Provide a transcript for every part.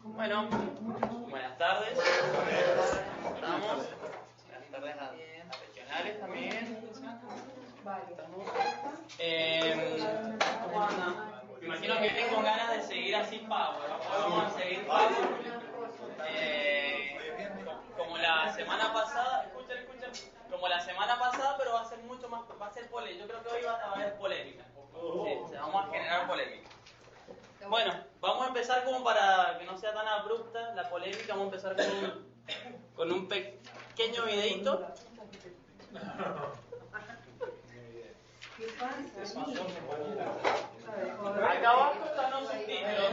Bueno, buenas tardes. Estamos. Buenas tardes a regionales también. Estamos. Me imagino que tengo ganas de seguir así power. Vamos a seguir power. Como la semana pasada, escuchen. Como la semana pasada, pero va a ser mucho más, va a ser polémica. Yo creo que hoy va a haber polémica. Vamos a generar polémica. Bueno, vamos a empezar como para que no sea tan abrupta la polémica. Vamos a empezar con un pequeño videito. Acá abajo están los subtítulos.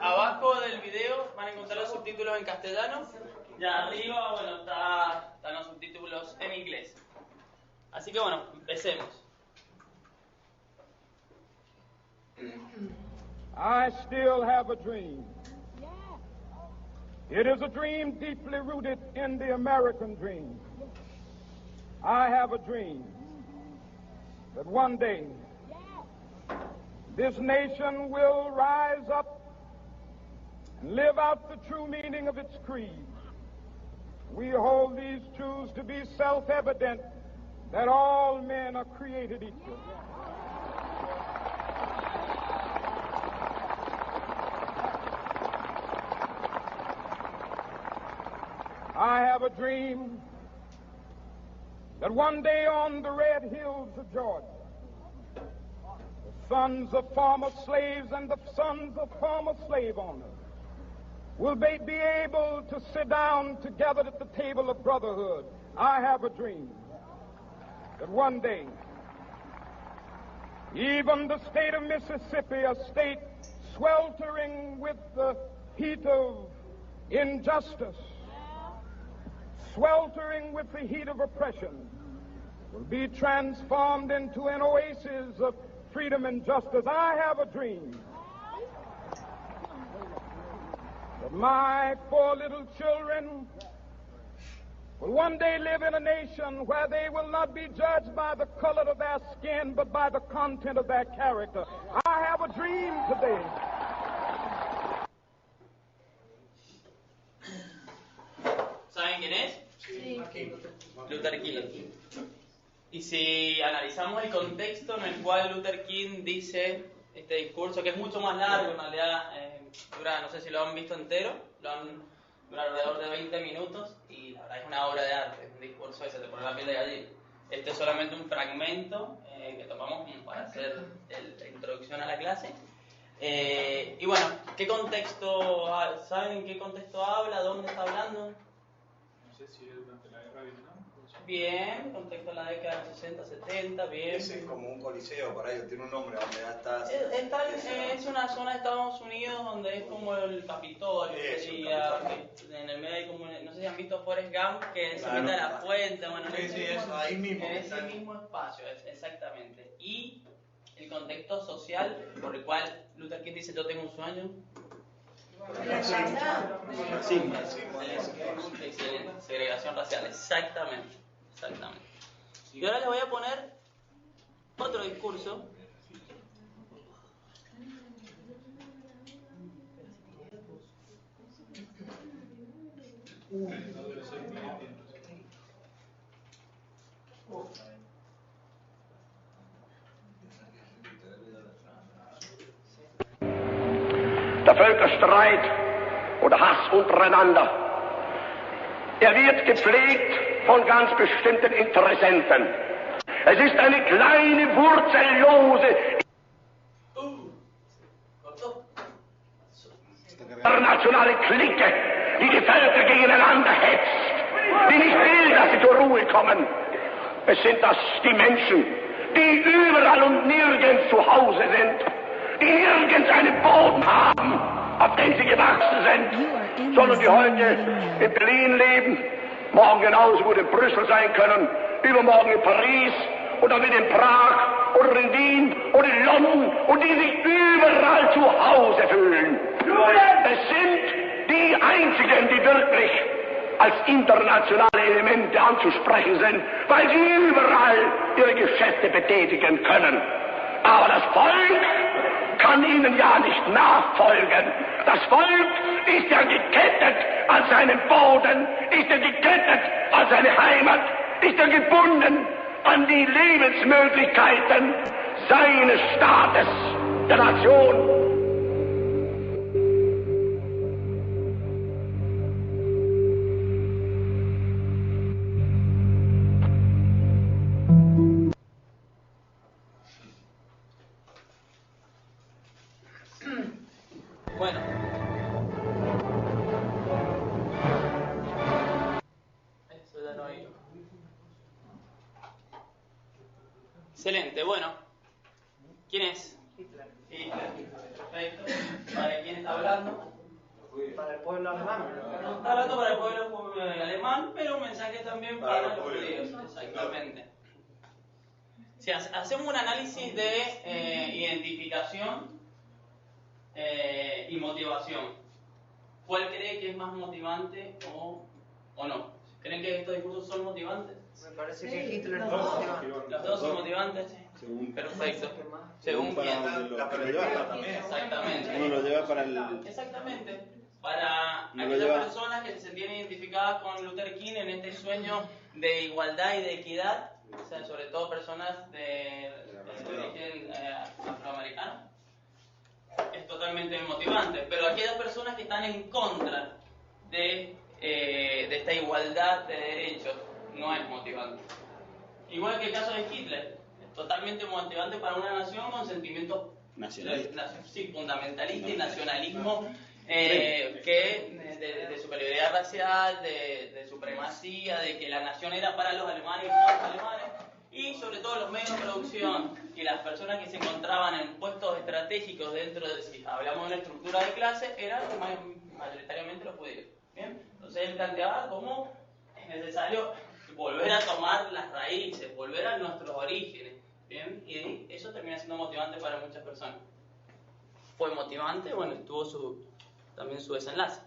Abajo del video van a encontrar los subtítulos en castellano. Y arriba, bueno, están los subtítulos en inglés. Así que bueno, empecemos. I still have a dream. It is a dream deeply rooted in the American dream. I have a dream that one day this nation will rise up and live out the true meaning of its creed. We hold these truths to be self-evident, that all men are created equal. I have a dream that one day on the red hills of Georgia, the sons of former slaves and the sons of former slave owners will be able to sit down together at the table of brotherhood. I have a dream that one day, even the state of Mississippi, a state sweltering with the heat of injustice, sweltering with the heat of oppression, will be transformed into an oasis of freedom and justice. I have a dream that my 4 little children will one day live in a nation where they will not be judged by the color of their skin, but by the content of their character. I have a dream today. ¿Saben quién es? Sí. Luther King. Y si analizamos el contexto en el cual Luther King dice este discurso, que es mucho más largo, en realidad dura, no sé si lo han visto entero, dura alrededor de 20 minutos, y la verdad es una obra de arte, es un discurso que se te pone la piel de gallina. Este es solamente un fragmento que tomamos como para hacer la introducción a la clase. Y bueno, ¿qué contexto? ¿Saben en qué contexto habla? ¿Dónde está hablando? No sé si es durante la guerra de Vietnam. Bien, contexto de la década de 60, 70, bien. Ese es como un coliseo, por ahí tiene un nombre donde ya estás. Es una zona de Estados Unidos donde es como el Capitolio, sería, en el medio hay como, no sé si han visto Forrest Gump, que se mete a la fuente, bueno, sí, eso, ahí mismo. En ese mismo espacio, exactamente. Y el contexto social por el cual Luther King dice: yo tengo un sueño. Excelente, segregación racial, exactamente. Y ahora les voy a poner otro discurso. Der Völkerstreit oder Hass untereinander, wird gepflegt von ganz bestimmten Interessenten. Es ist eine kleine, wurzellose, internationale Clique, die die Völker gegeneinander hetzt, die nicht will, dass sie zur Ruhe kommen. Es sind das die Menschen, die überall und nirgends zu Hause sind, die nirgends einen Boden haben, auf dem sie gewachsen sind, sondern die heute in Berlin leben, morgen genauso gut in Brüssel sein können, übermorgen in Paris oder mit in Prag oder in Wien oder in London und die sich überall zu Hause fühlen. Es sind die einzigen, die wirklich als internationale Elemente anzusprechen sind, weil sie überall ihre Geschäfte betätigen können. Aber das Volk kann Ihnen ja nicht nachfolgen. Das Volk ist ja gekettet an seinen Boden, ist ja gekettet an seine Heimat, ist ja gebunden an die Lebensmöglichkeiten seines Staates, der Nation. Bueno. Eso ya no hay. Excelente, bueno. ¿Quién es? Hitler. Perfecto. ¿Para quién está hablando? Para el pueblo alemán. Está hablando para el pueblo alemán, pero un mensaje también para los judíos. Exactamente. Si hacemos un análisis de identificación y motivación, ¿cuál cree que es más motivante o no? ¿Creen que estos discursos son motivantes? Me parece que Hitler es motivante. ¿Los dos son motivantes? Según, Perfecto. Según para quién. donde La que lo lleva. perspectiva también. Exactamente. Uno lo lleva para el... Exactamente. Para No lo aquellas lleva. personas que se sentían identificadas con Luther King en este sueño de igualdad y de equidad, o sea, sobre todo personas de origen afroamericano, es totalmente motivante. Pero aquellas personas que están en contra de esta igualdad de derechos, no es motivante. Igual que el caso de Hitler, es totalmente motivante para una nación con sentimientos Nacionalista. sí, fundamentalista y nacionalismo de superioridad racial, de supremacía, de que la nación era para los alemanes y no los alemanes, y sobre todo los medios de producción y las personas que se encontraban en puestos estratégicos dentro de, si hablamos de una estructura de clase, eran mayoritariamente los judíos. ¿Bien? Entonces él planteaba cómo es necesario volver a tomar las raíces, volver a nuestros orígenes. ¿Bien? Y eso termina siendo motivante para muchas personas. Fue motivante, bueno, tuvo también su desenlace.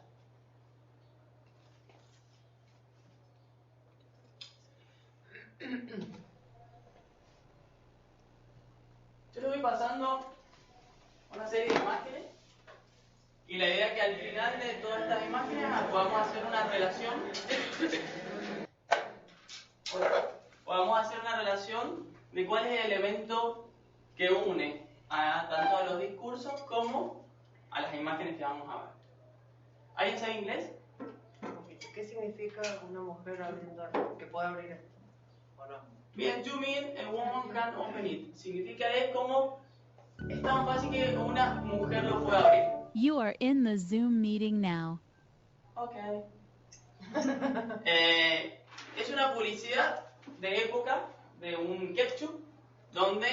Yo les voy pasando una serie de imágenes y la idea es que al final de todas estas imágenes podamos hacer una relación. Podamos hacer una relación de cuál es el elemento que une tanto a los discursos como a las imágenes que vamos a ver. ¿Alguien sabe inglés? ¿Qué significa una mujer que pueda abrir esto? ¿O no? Bien, you mean a woman can open it. Significa es como es tan fácil que una mujer lo puede abrir. You are in the Zoom meeting now. Ok. Es una publicidad de época de un ketchup donde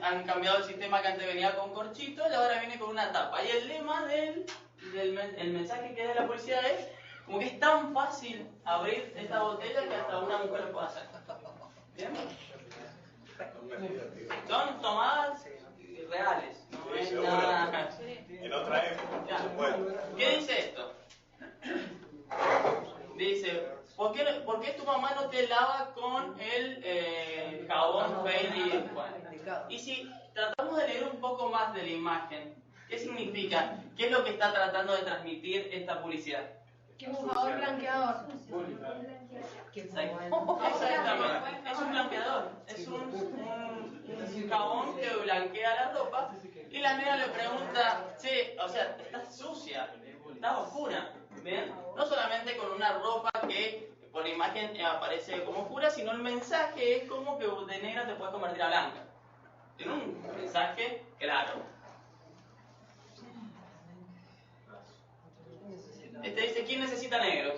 han cambiado el sistema que antes venía con corchito y ahora viene con una tapa. Y el lema el mensaje que es de la publicidad es como que es tan fácil abrir esta botella que hasta una mujer lo puede hacer. ¿Bien? Son tomadas reales, no es nada. En otra época, Ya. por supuesto. ¿Qué dice esto? Dice, ¿por qué tu mamá no te lava con el jabón Baby? Y si tratamos de leer un poco más de la imagen, ¿qué significa? ¿Qué es lo que está tratando de transmitir esta publicidad? Que un jabón blanqueador. Exactamente. Es un blanqueador. Es un jabón que blanquea la ropa. Y la nena le pregunta, che, o sea, estás sucia, estás oscura. ¿Bien? No solamente con una ropa que por imagen aparece como oscura, sino el mensaje es como que de negra te puedes convertir a blanca. Tiene un mensaje claro. Este dice, ¿quién necesita negros?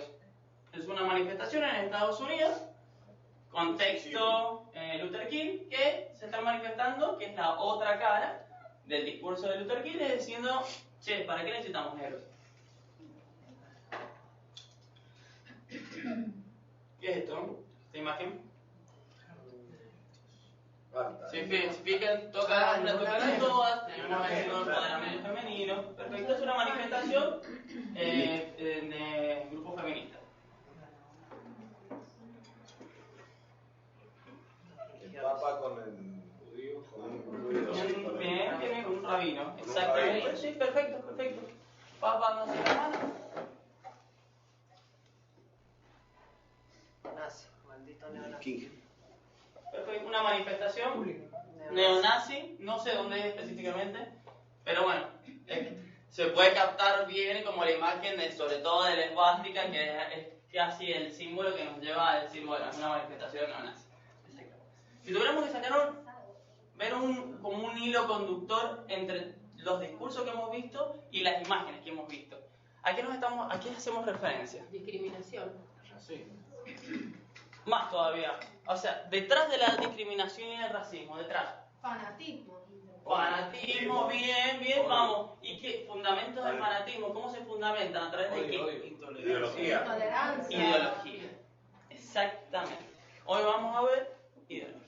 Es una manifestación en Estados Unidos, contexto Luther King, que se está manifestando, que es la otra cara del discurso de Luther King, es diciendo, che, ¿para qué necesitamos negros? ¿Qué es esto? ¿Esta imagen? Si fijan, toca una, tocan todas, tenemos el empoderamiento femenino. Perfecto, es una manifestación de grupos feministas. El Papa con el judío, con un judío. Bien, tiene un rabino, exacto. King. Perfecto, una manifestación neonazi, no sé dónde es específicamente, pero bueno, se puede captar bien como la imagen de, sobre todo de la esvástica, que es casi el símbolo que nos lleva a decir, bueno, es una manifestación neonazi. Si tuviéramos que sacar ver como un hilo conductor entre los discursos que hemos visto y las imágenes que hemos visto, ¿a qué hacemos referencia? Discriminación. Más todavía. O sea, detrás de la discriminación y el racismo, detrás. Fanatismo. Fanatismo, bien, vamos. ¿Y qué? Fundamentos del fanatismo, ¿cómo se fundamentan? ¿A través de qué? Ideología. Intolerancia. Ideología. Exactamente. Hoy vamos a ver ideología.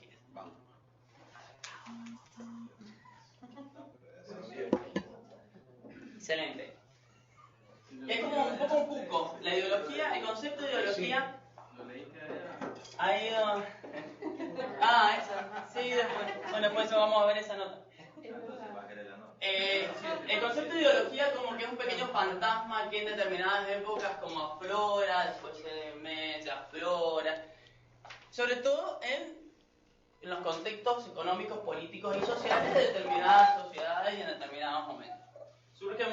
Excelente. Es como un poco un cuco. La ideología, el concepto de ideología ha ido... esa. Sí, después. Bueno, después vamos a ver esa nota. El concepto de ideología como que es un pequeño fantasma que en determinadas épocas como aflora, después se mete, aflora. Sobre todo en los contextos económicos, políticos y sociales de determinadas sociedades y en determinados momentos. Surge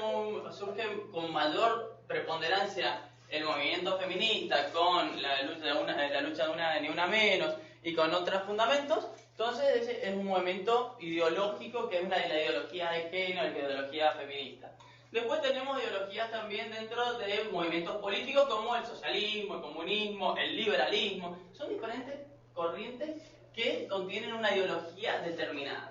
con mayor preponderancia el movimiento feminista con la lucha de una ni una menos y con otros fundamentos. Entonces es un movimiento ideológico que es la ideología de género, la ideología feminista. Después tenemos ideologías también dentro de movimientos políticos como el socialismo, el comunismo, el liberalismo. Son diferentes corrientes que contienen una ideología determinada.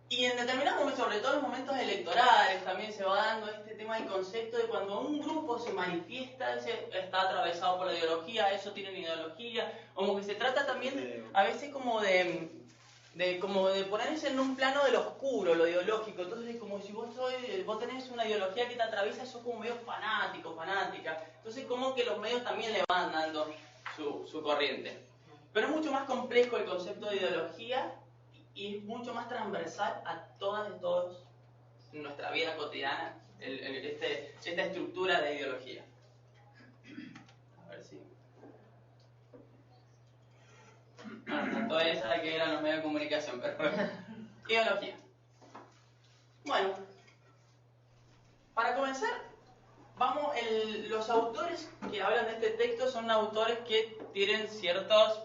Y en determinados momentos, sobre todo en los momentos electorales, también se va dando este tema del concepto de cuando un grupo se manifiesta, está atravesado por la ideología, eso tiene ideología, como que se trata también a veces como de ponerse en un plano de lo oscuro, lo ideológico. Entonces, como si vos tenés una ideología que te atraviesa, sos como medio fanático, fanática. Entonces, como que los medios también le van dando su corriente. Pero es mucho más complejo el concepto de ideología y es mucho más transversal a todas y todos en nuestra vida cotidiana, esta estructura de ideología. A ver si... Tanto esa que eran los medios de comunicación, pero ideología. Bueno, para comenzar, los autores que hablan de este texto son autores que tienen ciertos,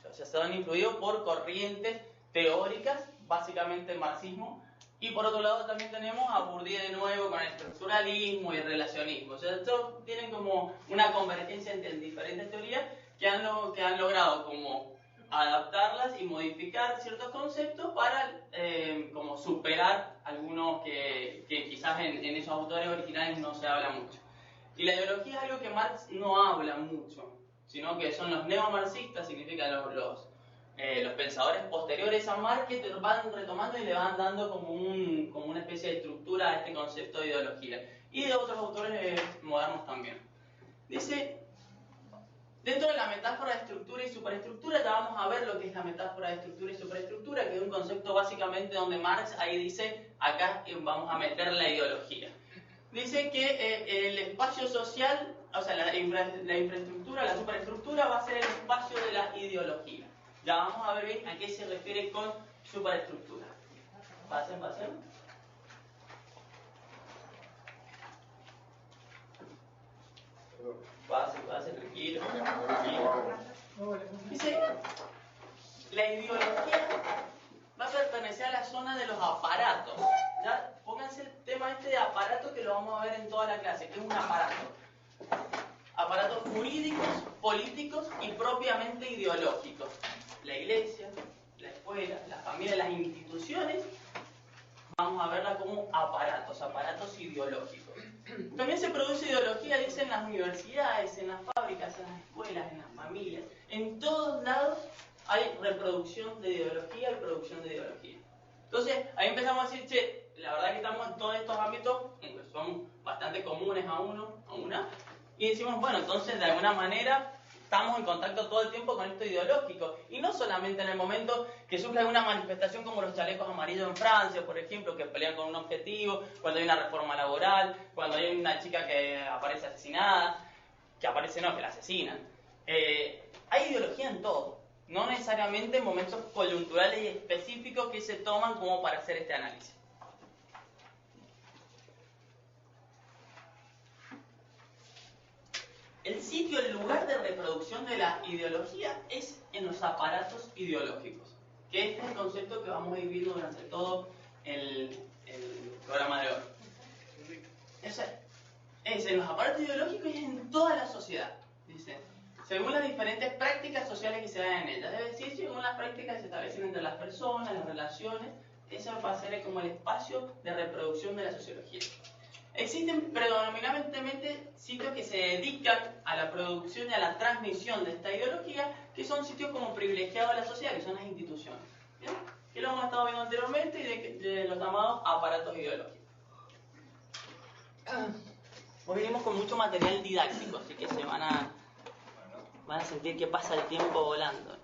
o sea, se han influido por corrientes teóricas, básicamente el marxismo, y por otro lado también tenemos a Bourdieu de nuevo con el estructuralismo y el relacionismo. O sea, estos tienen como una convergencia entre diferentes teorías que han logrado como adaptarlas y modificar ciertos conceptos para como superar algunos que quizás en esos autores originales no se habla mucho. Y la ideología es algo que Marx no habla mucho, sino que son los neomarxistas, significa los pensadores posteriores a Marx que van retomando y le van dando como una especie de estructura a este concepto de ideología. Y de otros autores modernos también. Dice, dentro de la metáfora de estructura y superestructura, ya vamos a ver lo que es la metáfora de estructura y superestructura, que es un concepto básicamente donde Marx ahí dice, acá vamos a meter la ideología. Dice que el espacio social, o sea, la infraestructura, la superestructura va a ser el espacio de la ideología. Ya vamos a ver bien a qué se refiere con superestructura. Pasen. Pasen, tranquilo. Dice, la ideología va a pertenecer a la zona de los aparatos. ¿Ya? Pónganse el tema de aparato que lo vamos a ver en toda la clase, que es un aparato. Aparatos jurídicos, políticos y propiamente ideológicos. La iglesia, la escuela, la familia, las instituciones, vamos a verla como aparatos ideológicos. También se produce ideología, dice, en las universidades, en las fábricas, en las escuelas, en las familias. En todos lados hay reproducción de ideología y producción de ideología. Entonces, ahí empezamos a decir, che, la verdad que estamos en todos estos ámbitos, que son bastante comunes a una, y decimos, bueno, entonces de alguna manera estamos en contacto todo el tiempo con esto ideológico. Y no solamente en el momento que surge alguna manifestación como los chalecos amarillos en Francia, por ejemplo, que pelean con un objetivo, cuando hay una reforma laboral, cuando hay una chica que aparece asesinada, que la asesinan. hay ideología en todo, no necesariamente en momentos coyunturales y específicos que se toman como para hacer este análisis. El sitio, el lugar de reproducción de la ideología es en los aparatos ideológicos, que este es el concepto que vamos a ir viendo durante todo el programa de hoy. Es en los aparatos ideológicos y en toda la sociedad, dice, según las diferentes prácticas sociales que se dan en ellas, es decir, según las prácticas que se establecen entre las personas, las relaciones, eso va a ser como el espacio de reproducción de la sociología. Existen predominantemente sitios que se dedican a la producción y a la transmisión de esta ideología, que son sitios como privilegiados de la sociedad, que son las instituciones. ¿Bien? Que lo hemos estado viendo anteriormente, y de los llamados aparatos ideológicos. Hoy venimos con mucho material didáctico, así que se van a sentir que pasa el tiempo volando.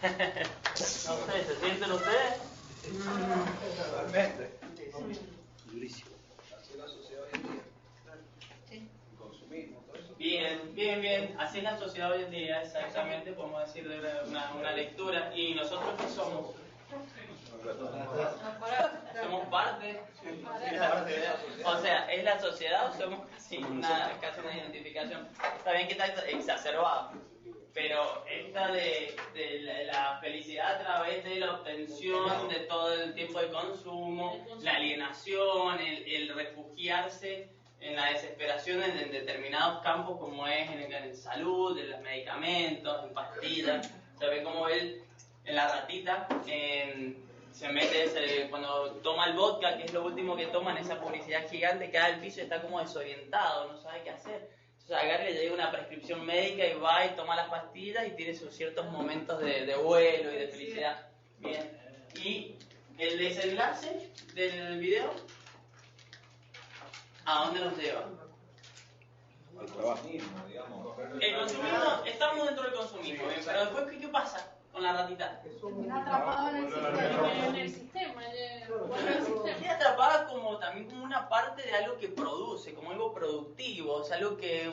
No sé, ¿se sienten ustedes? Totalmente. Durísimo. Así es la sociedad hoy en día. El consumismo, todo eso. Bien, bien, bien. Así es la sociedad hoy en día, exactamente, podemos decir de una lectura. ¿Y nosotros qué somos? Somos parte. O sea, ¿es la sociedad o somos casi una identificación? Está bien que está exacerbado, pero esta de la felicidad a través de la obtención de todo el tiempo de consumo, la alienación, el refugiarse en la desesperación en determinados campos como es en salud, en los medicamentos, en pastillas. Se ve como él en la ratita se mete cuando toma el vodka, que es lo último que toma en esa publicidad gigante, cae al piso y está como desorientado, no sabe qué hacer. Entonces agarra y le llega una prescripción médica y va y toma las pastillas y tiene sus ciertos momentos de vuelo y de felicidad. Bien. Y el desenlace del video, ¿a dónde nos lleva? Al consumismo, digamos. El consumismo, estamos dentro del consumismo, bien, pero después ¿qué pasa con la ratita? Queda atrapada en el sistema. Queda atrapada también como una parte de algo que produce, como algo productivo, o sea, algo que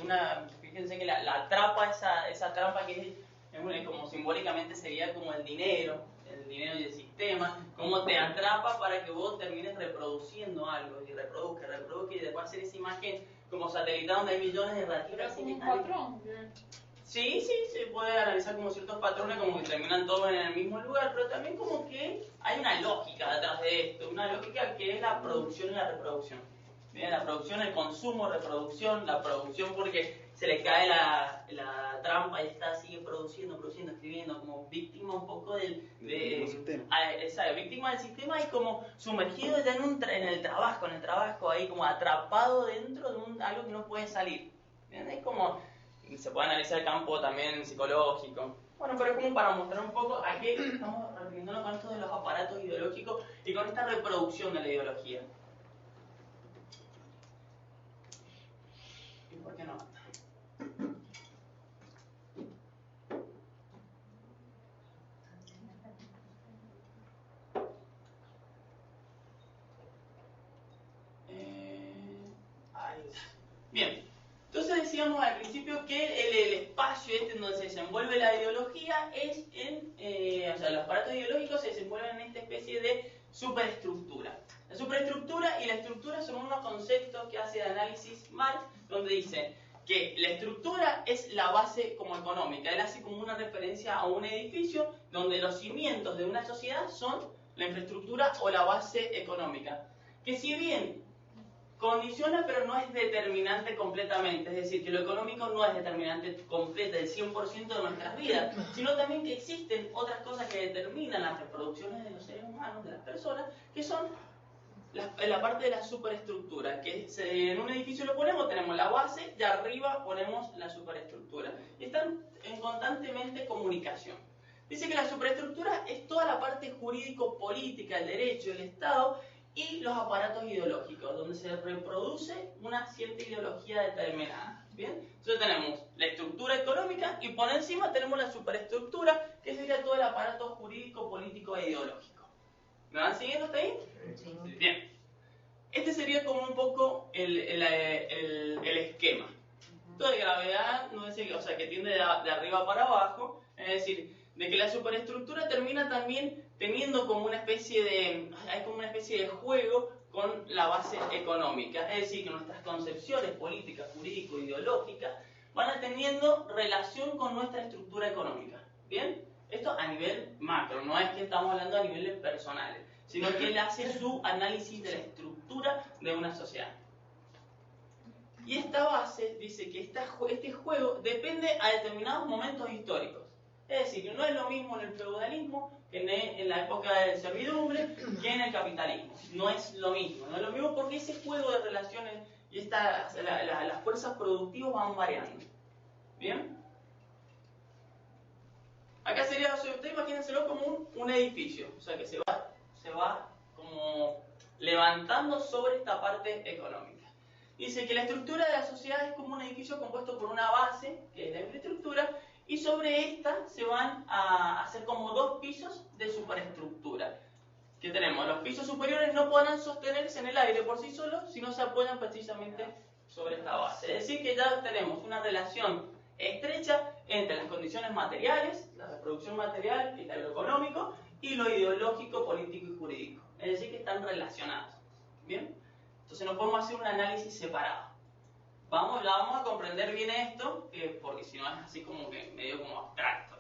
fíjense que la atrapa esa trampa que es como simbólicamente sería como el dinero y el sistema, como te atrapa para que vos termines reproduciendo algo, y reproduzca, y después hacer esa imagen como satelital donde hay millones de ratitas. Pero es como un patrón. Sí, se puede analizar como ciertos patrones, como que terminan todos en el mismo lugar, pero también como que hay una lógica detrás de esto, una lógica que es la producción y la reproducción. Bien, la producción, el consumo, reproducción, la producción porque se le cae la trampa y sigue produciendo, escribiendo, como víctima un poco del sistema. Exacto, víctima del sistema y como sumergido ya en el trabajo, ahí como atrapado dentro de algo que no puede salir. Bien, es como... Se puede analizar el campo también psicológico. Bueno, pero es como para mostrar un poco a qué estamos refiriéndonos con esto de los aparatos ideológicos y con esta reproducción de la ideología. ¿Y por qué no? Bien. Entonces decíamos al principio que el espacio en donde se desenvuelve la ideología es o sea, los aparatos ideológicos se desenvuelven en esta especie de superestructura. La superestructura y la estructura son unos conceptos que hace de análisis Marx, donde dice que la estructura es la base como económica. Él hace como una referencia a un edificio donde los cimientos de una sociedad son la infraestructura o la base económica. Que si bien condiciona, pero no es determinante completamente. Es decir, que lo económico no es determinante completa del 100% de nuestras vidas, sino también que existen otras cosas que determinan las reproducciones de los seres humanos, de las personas, que son la parte de la superestructura, que en un edificio lo ponemos, tenemos la base, y arriba ponemos la superestructura. Y están en constantemente comunicación. Dice que la superestructura es toda la parte jurídico-política, el derecho, el Estado, y los aparatos ideológicos, donde se reproduce una cierta ideología determinada. ¿Bien? Entonces tenemos la estructura económica y por encima tenemos la superestructura, que sería todo el aparato jurídico, político e ideológico. ¿Me van siguiendo hasta ahí? Sí. Bien. Este sería como un poco el esquema. Todo de gravedad, no es o sea, que tiende de arriba para abajo, es decir, de que la superestructura termina también teniendo como una especie de juego con la base económica, es decir, que nuestras concepciones políticas, jurídico, ideológicas van teniendo relación con nuestra estructura económica. ¿Bien? Esto a nivel macro, no es que estamos hablando a niveles personales, sino que él hace su análisis de la estructura de una sociedad. Y esta base dice que este juego depende a determinados momentos históricos. Es decir, que no es lo mismo en el feudalismo que en la época de la servidumbre que en el capitalismo. No es lo mismo porque ese juego de relaciones y las fuerzas productivas van variando. ¿Bien? Acá sería, ustedes imagínenselo como un edificio, o sea que se va como levantando sobre esta parte económica. Dice que la estructura de la sociedad es como un edificio compuesto por una base, que es la infraestructura, y sobre esta se van a hacer como dos pisos de superestructura. Que tenemos, los pisos superiores no podrán sostenerse en el aire por sí solos si no se apoyan precisamente sobre esta base. Es decir, que ya tenemos una relación estrecha entre las condiciones materiales, la reproducción material y lo económico, y lo ideológico, político y jurídico. Es decir, que están relacionados. ¿Bien? Entonces no podemos hacer un análisis separado. Vamos a comprender bien esto, porque si no es así como que medio como abstracto.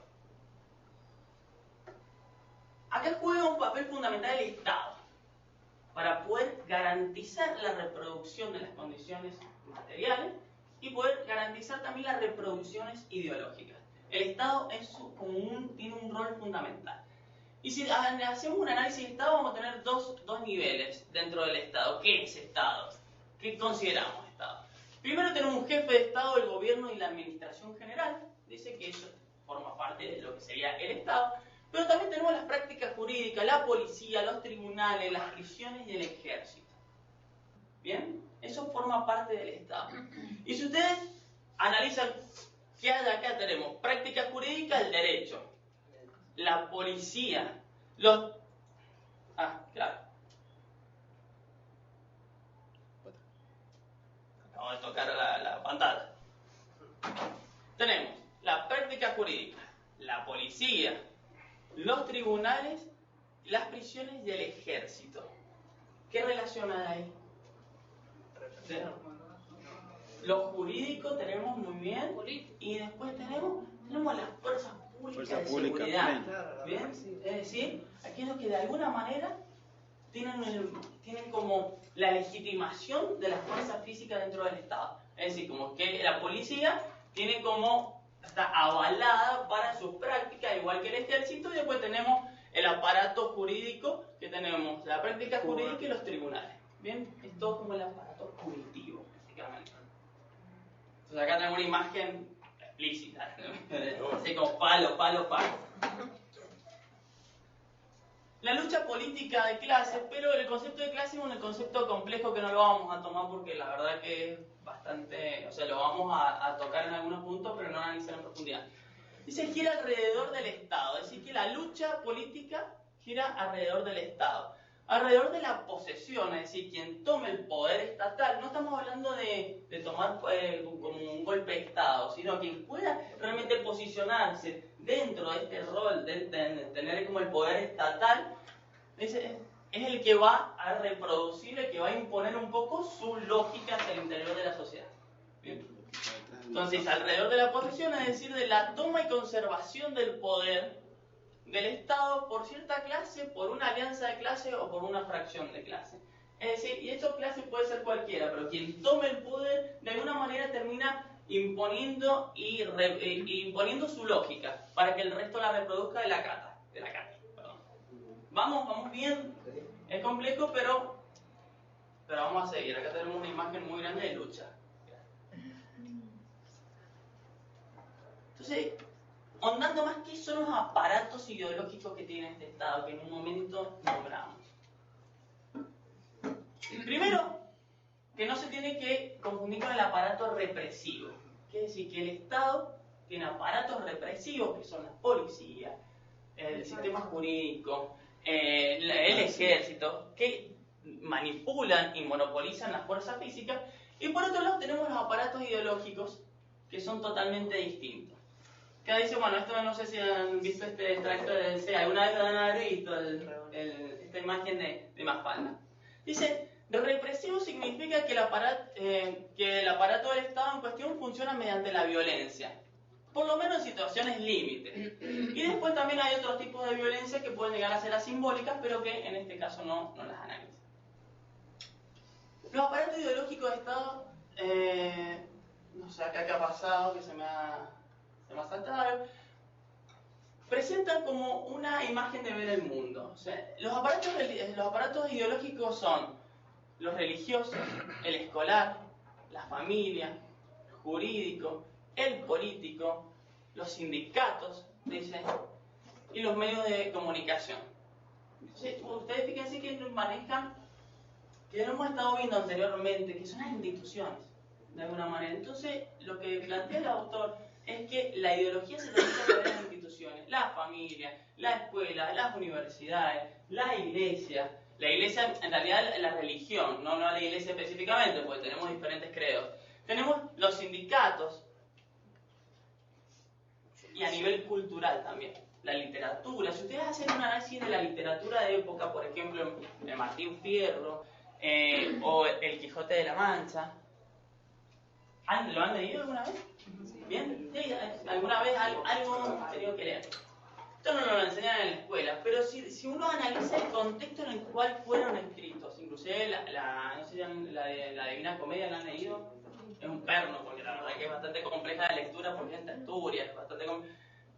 Acá juega un papel fundamental el Estado para poder garantizar la reproducción de las condiciones materiales y poder garantizar también las reproducciones ideológicas. El Estado tiene un rol fundamental. Y si hacemos un análisis de Estado, vamos a tener dos niveles dentro del Estado. ¿Qué es Estado? ¿Qué consideramos Estado? Primero tenemos un jefe de Estado, el gobierno y la administración general. Dice que eso forma parte de lo que sería el Estado. Pero también tenemos las prácticas jurídicas, la policía, los tribunales, las prisiones y el ejército. ¿Bien? Eso forma parte del Estado. Y si ustedes analizan qué hay acá, tenemos práctica jurídica, el derecho, la policía, los... Ah, claro. Acabo de tocar la pantalla. Tenemos la práctica jurídica, la policía, los tribunales, las prisiones y el ejército. ¿Qué relación hay ahí? Lo jurídico tenemos muy bien, y después tenemos las fuerzas públicas de seguridad. ¿Bien? Es decir, aquellos que de alguna manera tienen como la legitimación de las fuerzas físicas dentro del Estado. Es decir, como que la policía tiene está avalada para sus prácticas, igual que el ejército, y después tenemos el aparato jurídico, que tenemos la práctica jurídica y los tribunales. ¿Bien? Es todo como el aparato punitivo, básicamente. Entonces acá tenemos una imagen explícita, así como palo. La lucha política de clases, pero el concepto de clase es un concepto complejo que no lo vamos a tomar porque la verdad que es bastante, lo vamos a tocar en algunos puntos, pero no analizar en profundidad. Dice, gira alrededor del Estado, es decir, que la lucha política gira alrededor del Estado, alrededor de la posesión, es decir, quien tome el poder estatal. No estamos hablando de tomar como un golpe de Estado, sino quien pueda realmente posicionarse dentro de este rol de tener como el poder estatal, es el que va a reproducir, el que va a imponer un poco su lógica hacia el interior de la sociedad. ¿Bien? Entonces, alrededor de la posesión, es decir, de la toma y conservación del poder del Estado por cierta clase, por una alianza de clase o por una fracción de clase. Es decir, y esta clase puede ser cualquiera, pero quien tome el poder de alguna manera termina imponiendo imponiendo su lógica para que el resto la reproduzca de la cata. Perdón. Vamos bien, es complejo, pero vamos a seguir. Acá tenemos una imagen muy grande de lucha. Entonces, ahondando más, ¿qué son los aparatos ideológicos que tiene este Estado que en un momento nombramos? Primero, que no se tiene que confundir con el aparato represivo. Quiere decir que el Estado tiene aparatos represivos, que son la policía, el sistema jurídico, el ejército, que manipulan y monopolizan las fuerzas físicas, y por otro lado tenemos los aparatos ideológicos, que son totalmente distintos. Acá dice, bueno, esto no sé si han visto este extracto de alguna vez han haber visto esta imagen de Mafalda. Dice, represivo significa que el aparato del Estado en cuestión funciona mediante la violencia, por lo menos en situaciones límite. Y después también hay otros tipos de violencia que pueden llegar a ser asimbólicas, pero que en este caso no las analiza. Los aparatos ideológicos de Estado, no sé acá qué ha pasado, que se me ha saltado, presentan como una imagen de ver el mundo. O sea, los aparatos ideológicos son los religiosos, el escolar, la familia, el jurídico, el político, los sindicatos, dice, y los medios de comunicación. Entonces, ustedes fíjense que manejan, que lo hemos estado viendo anteriormente, que son las instituciones, de alguna manera. Entonces, lo que plantea el autor es que la ideología se realiza a través de las instituciones, la familia, la escuela, las universidades, la iglesia. La iglesia, en realidad, la religión, no la iglesia específicamente, porque tenemos diferentes credos. Tenemos los sindicatos y a nivel cultural también. La literatura. Si ustedes hacen un análisis de la literatura de época, por ejemplo, de Martín Fierro o El Quijote de la Mancha, ¿lo han leído alguna vez? ¿Bien? Sí, alguna vez algo han tenido que leer. Esto no lo enseñan en la escuela, pero si uno analiza el contexto en el cual fueron escritos, inclusive no sé si la Divina Comedia la han leído, es un perno, porque la verdad que es bastante compleja de lectura, porque es en Asturias, es bastante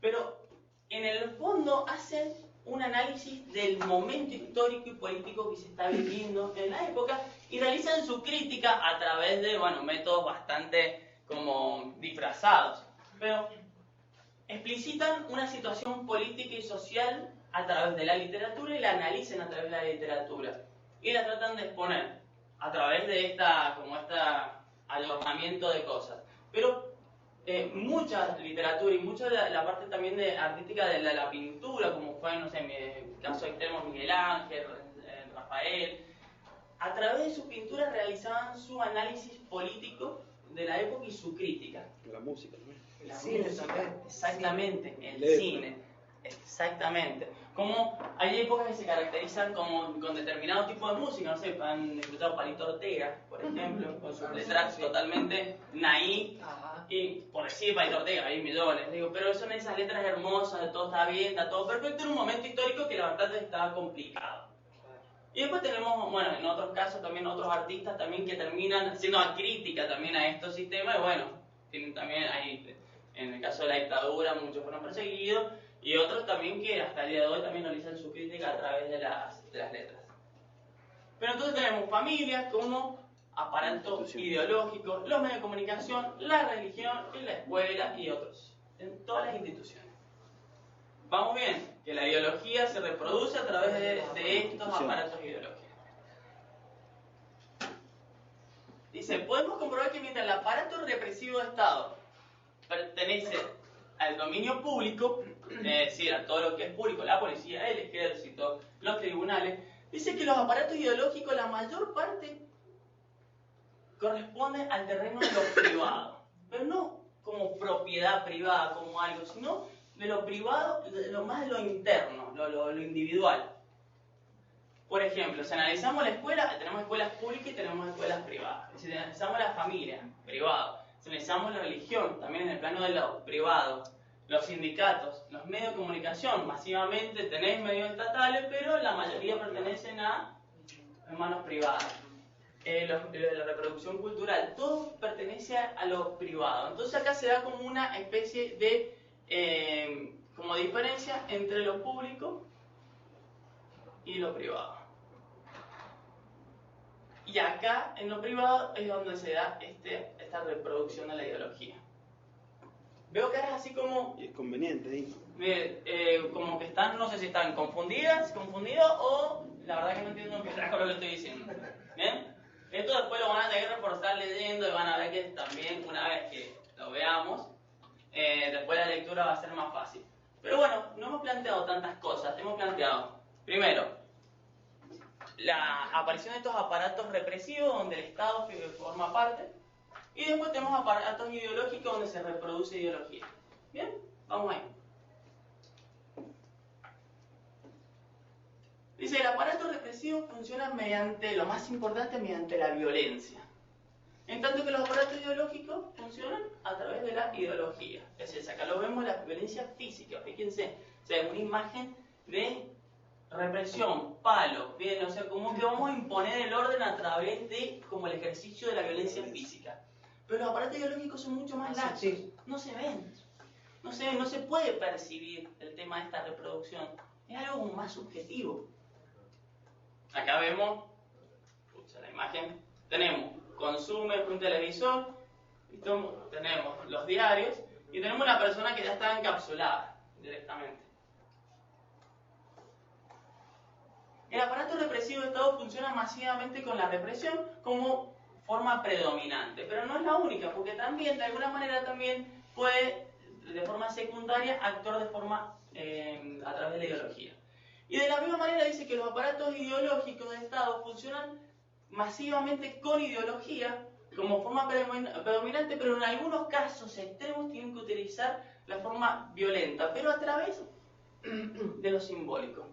pero en el fondo hacen un análisis del momento histórico y político que se está viviendo en la época y realizan su crítica a través de, métodos bastante como disfrazados, pero explicitan una situación política y social a través de la literatura y la analizan a través de la literatura y la tratan de exponer a través de este adornamiento de cosas. Pero mucha literatura y mucha de la parte también de artística de la pintura, como fue, no sé, en mi caso extremo Miguel Ángel, Rafael, a través de sus pinturas realizaban su análisis político de la época y su crítica. La música también. La cine música, también. exactamente, el Letra. cine, exactamente. Como hay épocas que se caracterizan con determinado tipo de música, no sé, han escuchado Palito Ortega, por ejemplo, con sus letras totalmente naif, y por decir Palito Ortega, hay millones, digo, pero son esas letras hermosas, todo está bien, está todo perfecto, en un momento histórico que la verdad estaba complicado. Y después tenemos, en otros casos también otros artistas también que terminan haciendo una crítica también a estos sistemas, y tienen también ahí, en el caso de la dictadura, muchos fueron perseguidos, y otros también que hasta el día de hoy también realizan su crítica a través de las letras. Pero entonces tenemos familias como aparatos ideológicos, los medios de comunicación, la religión y la escuela y otros, en todas las instituciones. Vamos bien, que la ideología se reproduce a través de estos aparatos ideológicos. Dice, podemos comprobar que mientras el aparato represivo de Estado pertenece al dominio público, es decir, a todo lo que es público, la policía, el ejército, los tribunales, dice que los aparatos ideológicos, la mayor parte, corresponden al terreno de lo privado, pero no como propiedad privada, como algo, sino de lo privado, más de lo interno, lo individual. Por ejemplo, si analizamos la escuela, tenemos escuelas públicas y tenemos escuelas privadas. Si analizamos la familia, privado. Si analizamos la religión, también en el plano de lo privado. Los sindicatos, los medios de comunicación, masivamente tenéis medios estatales, pero la mayoría pertenecen a manos privadas. La reproducción cultural, todo pertenece a lo privado. Entonces acá se da como una especie de como diferencia entre lo público y lo privado. Y acá, en lo privado, es donde se da esta reproducción de la ideología. Veo caras así como... Y es conveniente, ¿sí? Como que están, no sé si están confundidos, o la verdad que no entiendo qué trajo lo que estoy diciendo. ¿Bien? Esto después lo van a tener que reforzar leyendo y van a ver que también, una vez que lo veamos, después la lectura va a ser más fácil. Pero bueno, no hemos planteado tantas cosas. Hemos planteado, primero, la aparición de estos aparatos represivos donde el Estado forma parte, y después tenemos aparatos ideológicos donde se reproduce ideología. ¿Bien? Vamos ahí. Dice, el aparato represivo funciona mediante, lo más importante, mediante la violencia. En tanto que los aparatos ideológicos funcionan a través de la ideología. Es decir, acá lo vemos, la violencia física. Fíjense, o sea, una imagen de represión, palo, bien, o sea, como que vamos a imponer el orden a través de como el ejercicio de la violencia física. Pero los aparatos ideológicos son mucho más laxos, no se ven, no se puede percibir el tema de esta reproducción, es algo más subjetivo. Acá vemos, la imagen, tenemos consume un televisor, tenemos los diarios y tenemos una persona que ya está encapsulada directamente. El aparato represivo de Estado funciona masivamente con la represión como forma predominante, pero no es la única, porque también, de alguna manera, también puede de forma secundaria, actuar de forma a través de la ideología. Y de la misma manera dice que los aparatos ideológicos de Estado funcionan masivamente con ideología como forma predominante, pero en algunos casos extremos tienen que utilizar la forma violenta, pero a través de lo simbólico.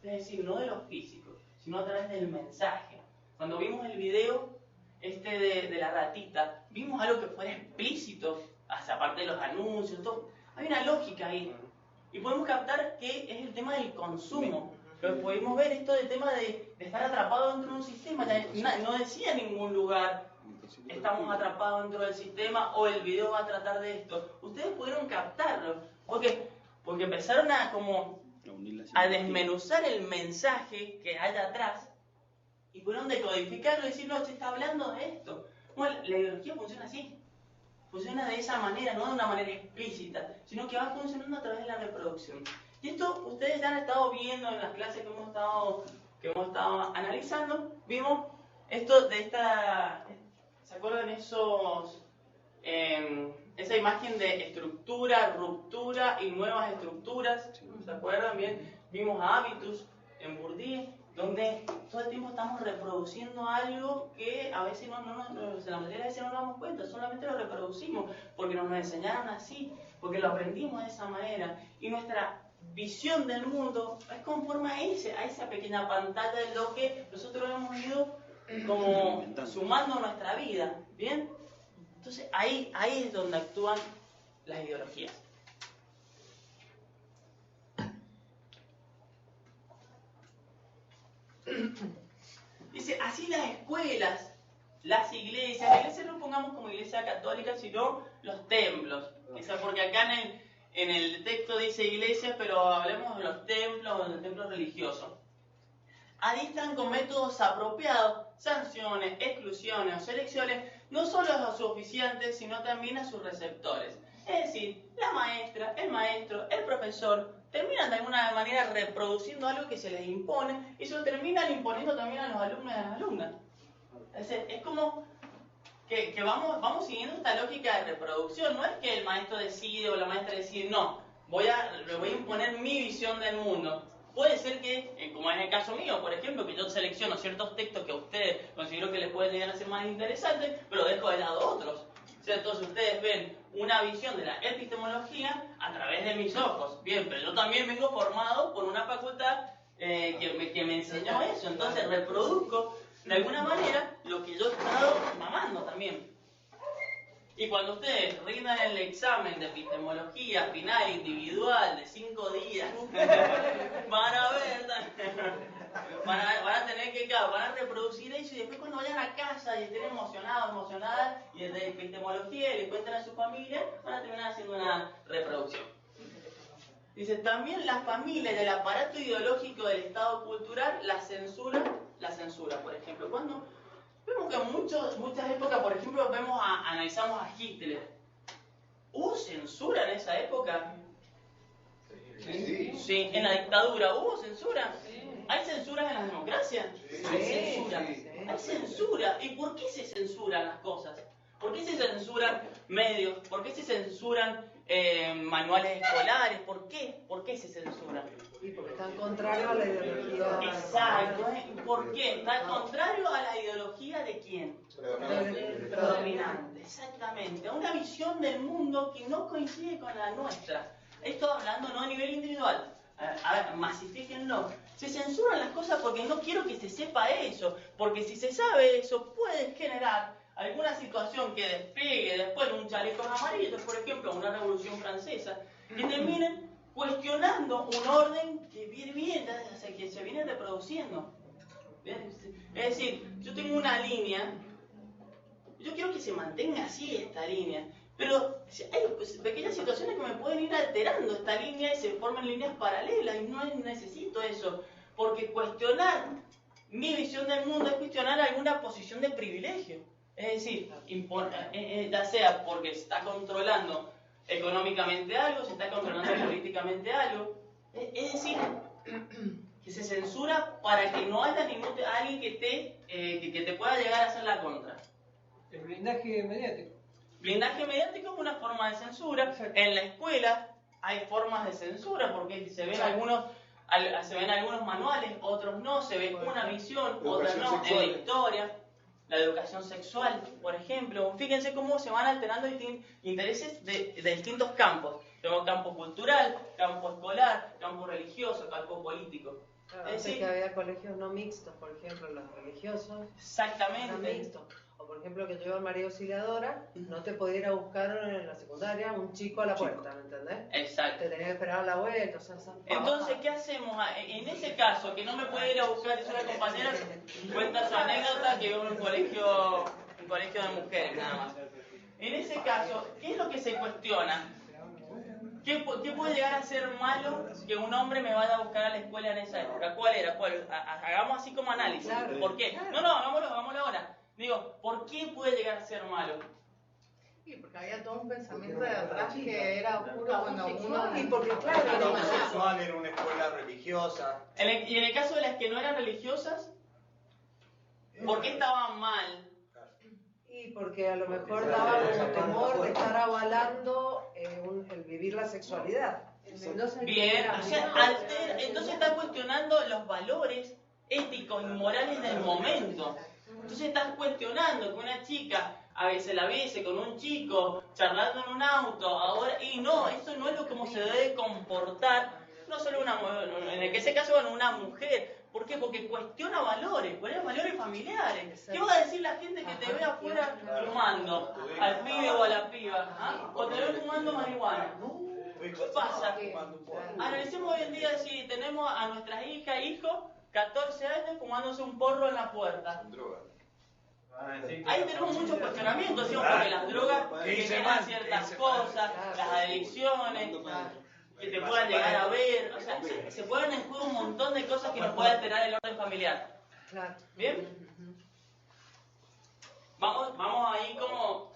Es decir, no de lo físico, sino a través del mensaje. Cuando vimos el video de la ratita, vimos algo que fuera explícito, hasta aparte de los anuncios, todo. Hay una lógica ahí. Y podemos captar que es el tema del consumo. Pero podemos ver esto del tema de estar atrapado dentro de un sistema. No decía en ningún lugar, estamos atrapados dentro del sistema o el video va a tratar de esto. Ustedes pudieron captarlo. Porque empezaron a desmenuzar el mensaje que hay atrás y pudieron decodificarlo y decir, no, se está hablando de esto. Bueno, la ideología funciona así. Funciona de esa manera, no de una manera explícita, sino que va funcionando a través de la reproducción. Y esto ustedes ya han estado viendo en las clases que hemos estado analizando. Vimos esto de esta... ¿Se acuerdan esa imagen de estructura, ruptura y nuevas estructuras? ¿Se acuerdan bien? Vimos a Habitus en Bourdieu, donde todo el tiempo estamos reproduciendo algo que a veces la mayoría de veces no nos damos cuenta, solamente lo reproducimos porque nos lo enseñaron así, porque lo aprendimos de esa manera. Y nuestra visión del mundo es conforme a esa pequeña pantalla de lo que nosotros hemos ido como sumando a nuestra vida, ¿bien? Entonces ahí es donde actúan las ideologías. Dice, así las escuelas, las iglesias no pongamos como iglesia católica, sino los templos. Porque acá en el texto dice iglesias, pero hablemos de los templos religiosos. Adiestrán con métodos apropiados, sanciones, exclusiones o selecciones, no solo a sus oficiantes, sino también a sus receptores. Es decir, la maestra, el maestro, el profesor, terminan de alguna manera reproduciendo algo que se les impone y se lo terminan imponiendo también a los alumnos y a las alumnas. Es como que vamos siguiendo esta lógica de reproducción. No es que el maestro decide o la maestra decide, no, le voy a imponer mi visión del mundo. Puede ser que, como en el caso mío, por ejemplo, que yo selecciono ciertos textos que a ustedes considero que les pueden llegar a ser más interesantes, pero dejo de lado otros. O sea, entonces ustedes ven una visión de la epistemología a través de mis ojos. Bien, pero yo también vengo formado por una facultad que me enseñó eso. Entonces reproduzco de alguna manera lo que yo he estado mamando también. Y cuando ustedes rindan el examen de epistemología final individual de 5 días, van a ver, van a tener que, van a reproducir eso y después cuando vayan a casa y estén emocionadas y de epistemología y le cuentan a su familia, van a terminar haciendo una reproducción. Dice, también la familia y el aparato ideológico del Estado cultural, la censura, por ejemplo. Cuando vemos que en muchas épocas, por ejemplo, analizamos a Hitler. ¿Hubo censura en esa época? Sí. ¿En la dictadura hubo censura? ¿Hay censuras en las democracias? Hay censura. Hay censura. ¿Y por qué se censuran las cosas? ¿Por qué se censuran medios? ¿Por qué se censuran manuales escolares? ¿Por qué? ¿Por qué se censuran? Y porque están contrarios a la ideología. Exacto. ¿Por qué? Está contrario a la ideología de quién? Predominante. Exactamente. A una visión del mundo que no coincide con la nuestra. Esto hablando no a nivel individual. A ver, masifíquenlo. Se censuran las cosas porque no quiero que se sepa eso. Porque si se sabe eso, puede generar alguna situación que despegue después un chaleco amarillo, por ejemplo, una revolución francesa, que terminen cuestionando un orden que que se viene reproduciendo. ¿Bien? Es decir, yo tengo una línea, yo quiero que se mantenga así esta línea, pero hay pequeñas situaciones que me pueden ir alterando esta línea y se forman líneas paralelas y no necesito eso, porque cuestionar mi visión del mundo es cuestionar alguna posición de privilegio. Es decir, ya sea porque se está controlando económicamente algo, se está controlando políticamente algo. Es decir, que se censura para que no haya alguien que te pueda llegar a hacer la contra. El blindaje mediático. Blindaje mediático es una forma de censura. En la escuela hay formas de censura porque se ven algunos manuales, otros no, se ve una visión, otra no, en la historia. La educación sexual, por ejemplo. Fíjense cómo se van alterando intereses de distintos campos. Tenemos campo cultural, campo escolar, campo religioso, campo político. Claro, Es antes decir, que había colegios no mixtos, por ejemplo, los religiosos. exactamente. No mixtos. O por ejemplo, que yo iba al María Auxiliadora, no te podía ir a buscar en la secundaria un chico a la puerta, ¿me entendés? Exacto. Te tenía que esperar a la vuelta, o sea, Entonces, ¿qué hacemos? En ese caso, que no me puede ir a buscar, es una compañera que cuenta su anécdota que iba a un colegio de mujeres, nada más. En ese caso, ¿qué es lo que se cuestiona? ¿Qué puede llegar a ser malo que un hombre me vaya a buscar a la escuela en esa época? ¿Cuál era? Hagamos así como análisis. Claro, ¿Por qué? claro. No, hagámoslo ahora. Digo, ¿por qué puede llegar a ser malo? Sí, porque había todo un pensamiento de atrás que era oscuro cuando uno... Y porque, claro, Era no, homosexual, era una escuela religiosa. Y en el caso de las que no eran religiosas, ¿por qué estaban mal? y porque a lo mejor daba como temor de estar avalando el vivir la sexualidad. Bien, o sea, entonces está cuestionando los valores éticos y morales del momento. Entonces estás cuestionando que una chica a veces la viese con un chico charlando en un auto, ahora, y no, eso no es lo como se debe comportar, no solo una mujer, en ese caso una mujer. ¿Por qué? Porque cuestiona valores familiares. ¿Qué va a decir la gente que te ve afuera fumando al pibe o a la piba? ¿Ah? O te ve fumando marihuana. ¿Qué pasa? Analicemos hoy en día si tenemos a nuestras hijas e hijos 14 años fumándose un porro en la puerta. Ahí tenemos muchos cuestionamientos, ¿sí? Porque las drogas generan ciertas cosas, las adicciones, que te puedan llegar a ver, o sea, se ponen en juego un montón de cosas que nos pueden alterar el orden familiar. ¿Bien? Vamos ahí como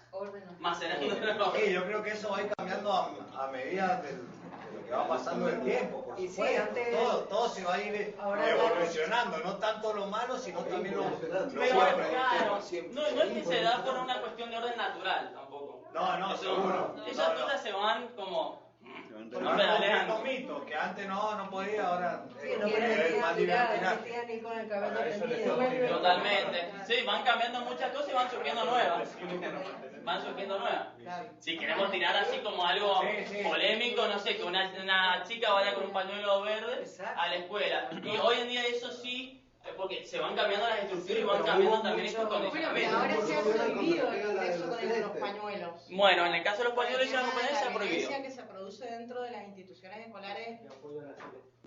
macerando. Sí, yo creo que eso va a ir cambiando a medida de lo que va pasando el tiempo, por Y supuesto. sí, antes- Todo se va a ir Ahora evolucionando, no tanto lo malo, sino también lo Pero bueno. claro, no es que se da por una cuestión de orden natural tampoco. No, seguro. Esas cosas se van como... Ahora los mitos, que antes no podía, ahora Sí, no es más libertinaje. ni con el cabello teñido. Totalmente. Sí, van cambiando muchas cosas y van surgiendo nuevas. Si queremos tirar así como algo polémico, no sé, que una chica vaya con un pañuelo verde a la escuela. Y hoy en día eso sí, porque se van cambiando las estructuras y van cambiando también estos Bueno, pero condicionamientos. ahora se ha prohibido eso con los pañuelos. Bueno, en el caso de los pañuelos ya La se ha prohibido. violencia que se produce dentro de las instituciones escolares.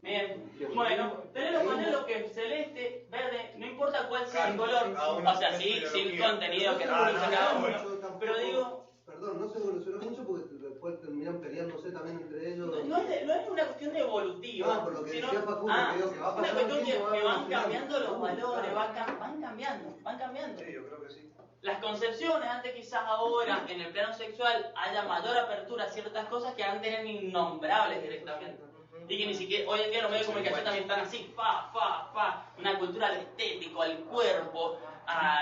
Bien, bueno, tener los pañuelos que es celeste, verde, no importa cuál sea el color, o sea, sí el contenido que realiza cada uno, pero digo... Perdón, no se evolucionó mucho porque después terminan peleándose también entre ellos. No es una cuestión de evolutiva, por lo que sino decía Facundo, que digo que va a una pasar cuestión el tiempo, que va a van evolucionar. cambiando los valores, van cambiando. Sí, yo creo que sí. Las concepciones, antes quizás ahora, en el plano sexual, haya mayor apertura a ciertas cosas que antes eran innombrables directamente. Y que ni siquiera, hoy en día los medios de comunicación también están así, una cultura al estético, al cuerpo,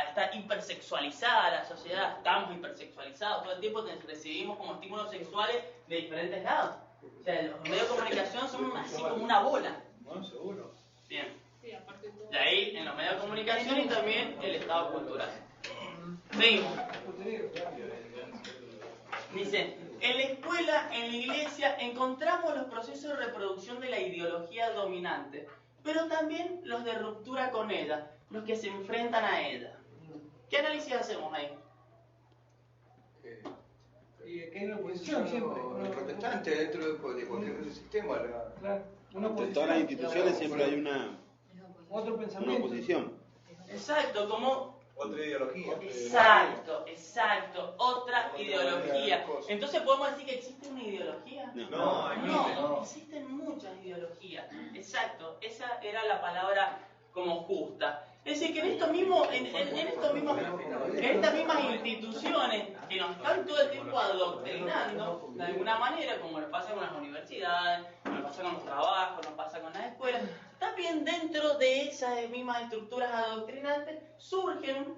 está hipersexualizada la sociedad, estamos hipersexualizados, todo el tiempo recibimos como estímulos sexuales de diferentes lados. O sea, los medios de comunicación son así como una bola. Bueno, seguro. Bien. Y ahí, en los medios de comunicación y también el estado cultural. Seguimos. Dice, en la escuela, en la iglesia, encontramos los procesos de reproducción de la ideología dominante, pero también los de ruptura con ella, los que se enfrentan a ella. ¿Qué análisis hacemos ahí? Y que hay una oposición siempre. Los protestantes dentro de cualquier sistema. Claro, De todas las instituciones siempre hay una oposición. Exacto, como... Otra ideología. Exacto, otra ideología. Entonces, ¿podemos decir que existe una ideología? No, existen muchas ideologías. Exacto, esa era la palabra como justa. Es decir, que en estas mismas instituciones que nos están todo el tiempo adoctrinando, de alguna manera, como nos pasa con las universidades, nos pasa con los trabajos, nos pasa con las escuelas, también dentro de esas mismas estructuras adoctrinantes surgen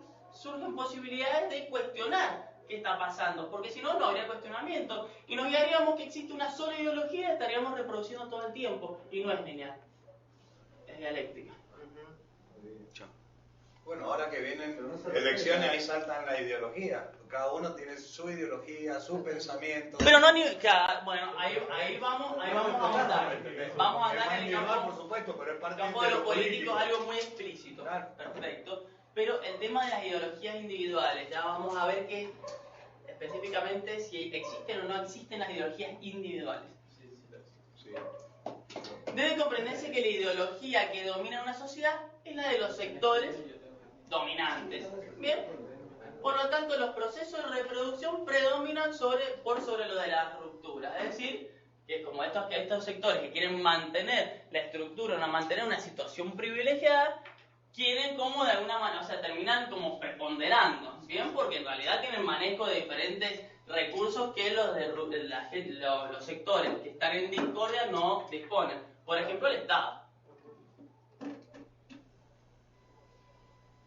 posibilidades de cuestionar qué está pasando, porque si no, no habría cuestionamiento, y nos guiaríamos que existe una sola ideología y estaríamos reproduciendo todo el tiempo, y no es lineal, es dialéctica. Bueno, ahora que vienen elecciones, ahí saltan la ideología. Cada uno tiene su ideología, su pensamiento. Pero no ni... Bueno, ahí vamos a andar. Vamos a andar en el campo, por supuesto, pero es parte campo de lo político, algo muy explícito. Claro. Perfecto. Pero el tema de las ideologías individuales, ya vamos a ver que específicamente si existen o no existen las ideologías individuales. Sí. Debe comprenderse que la ideología que domina una sociedad es la de los sectores dominantes. Bien, por lo tanto los procesos de reproducción predominan por sobre lo de la ruptura. Es decir, que como estos sectores que quieren mantener la estructura, mantener una situación privilegiada, quieren como de alguna manera, o sea, terminan como preponderando, ¿bien? Porque en realidad tienen manejo de diferentes recursos que los sectores que están en discordia no disponen. Por ejemplo, el Estado.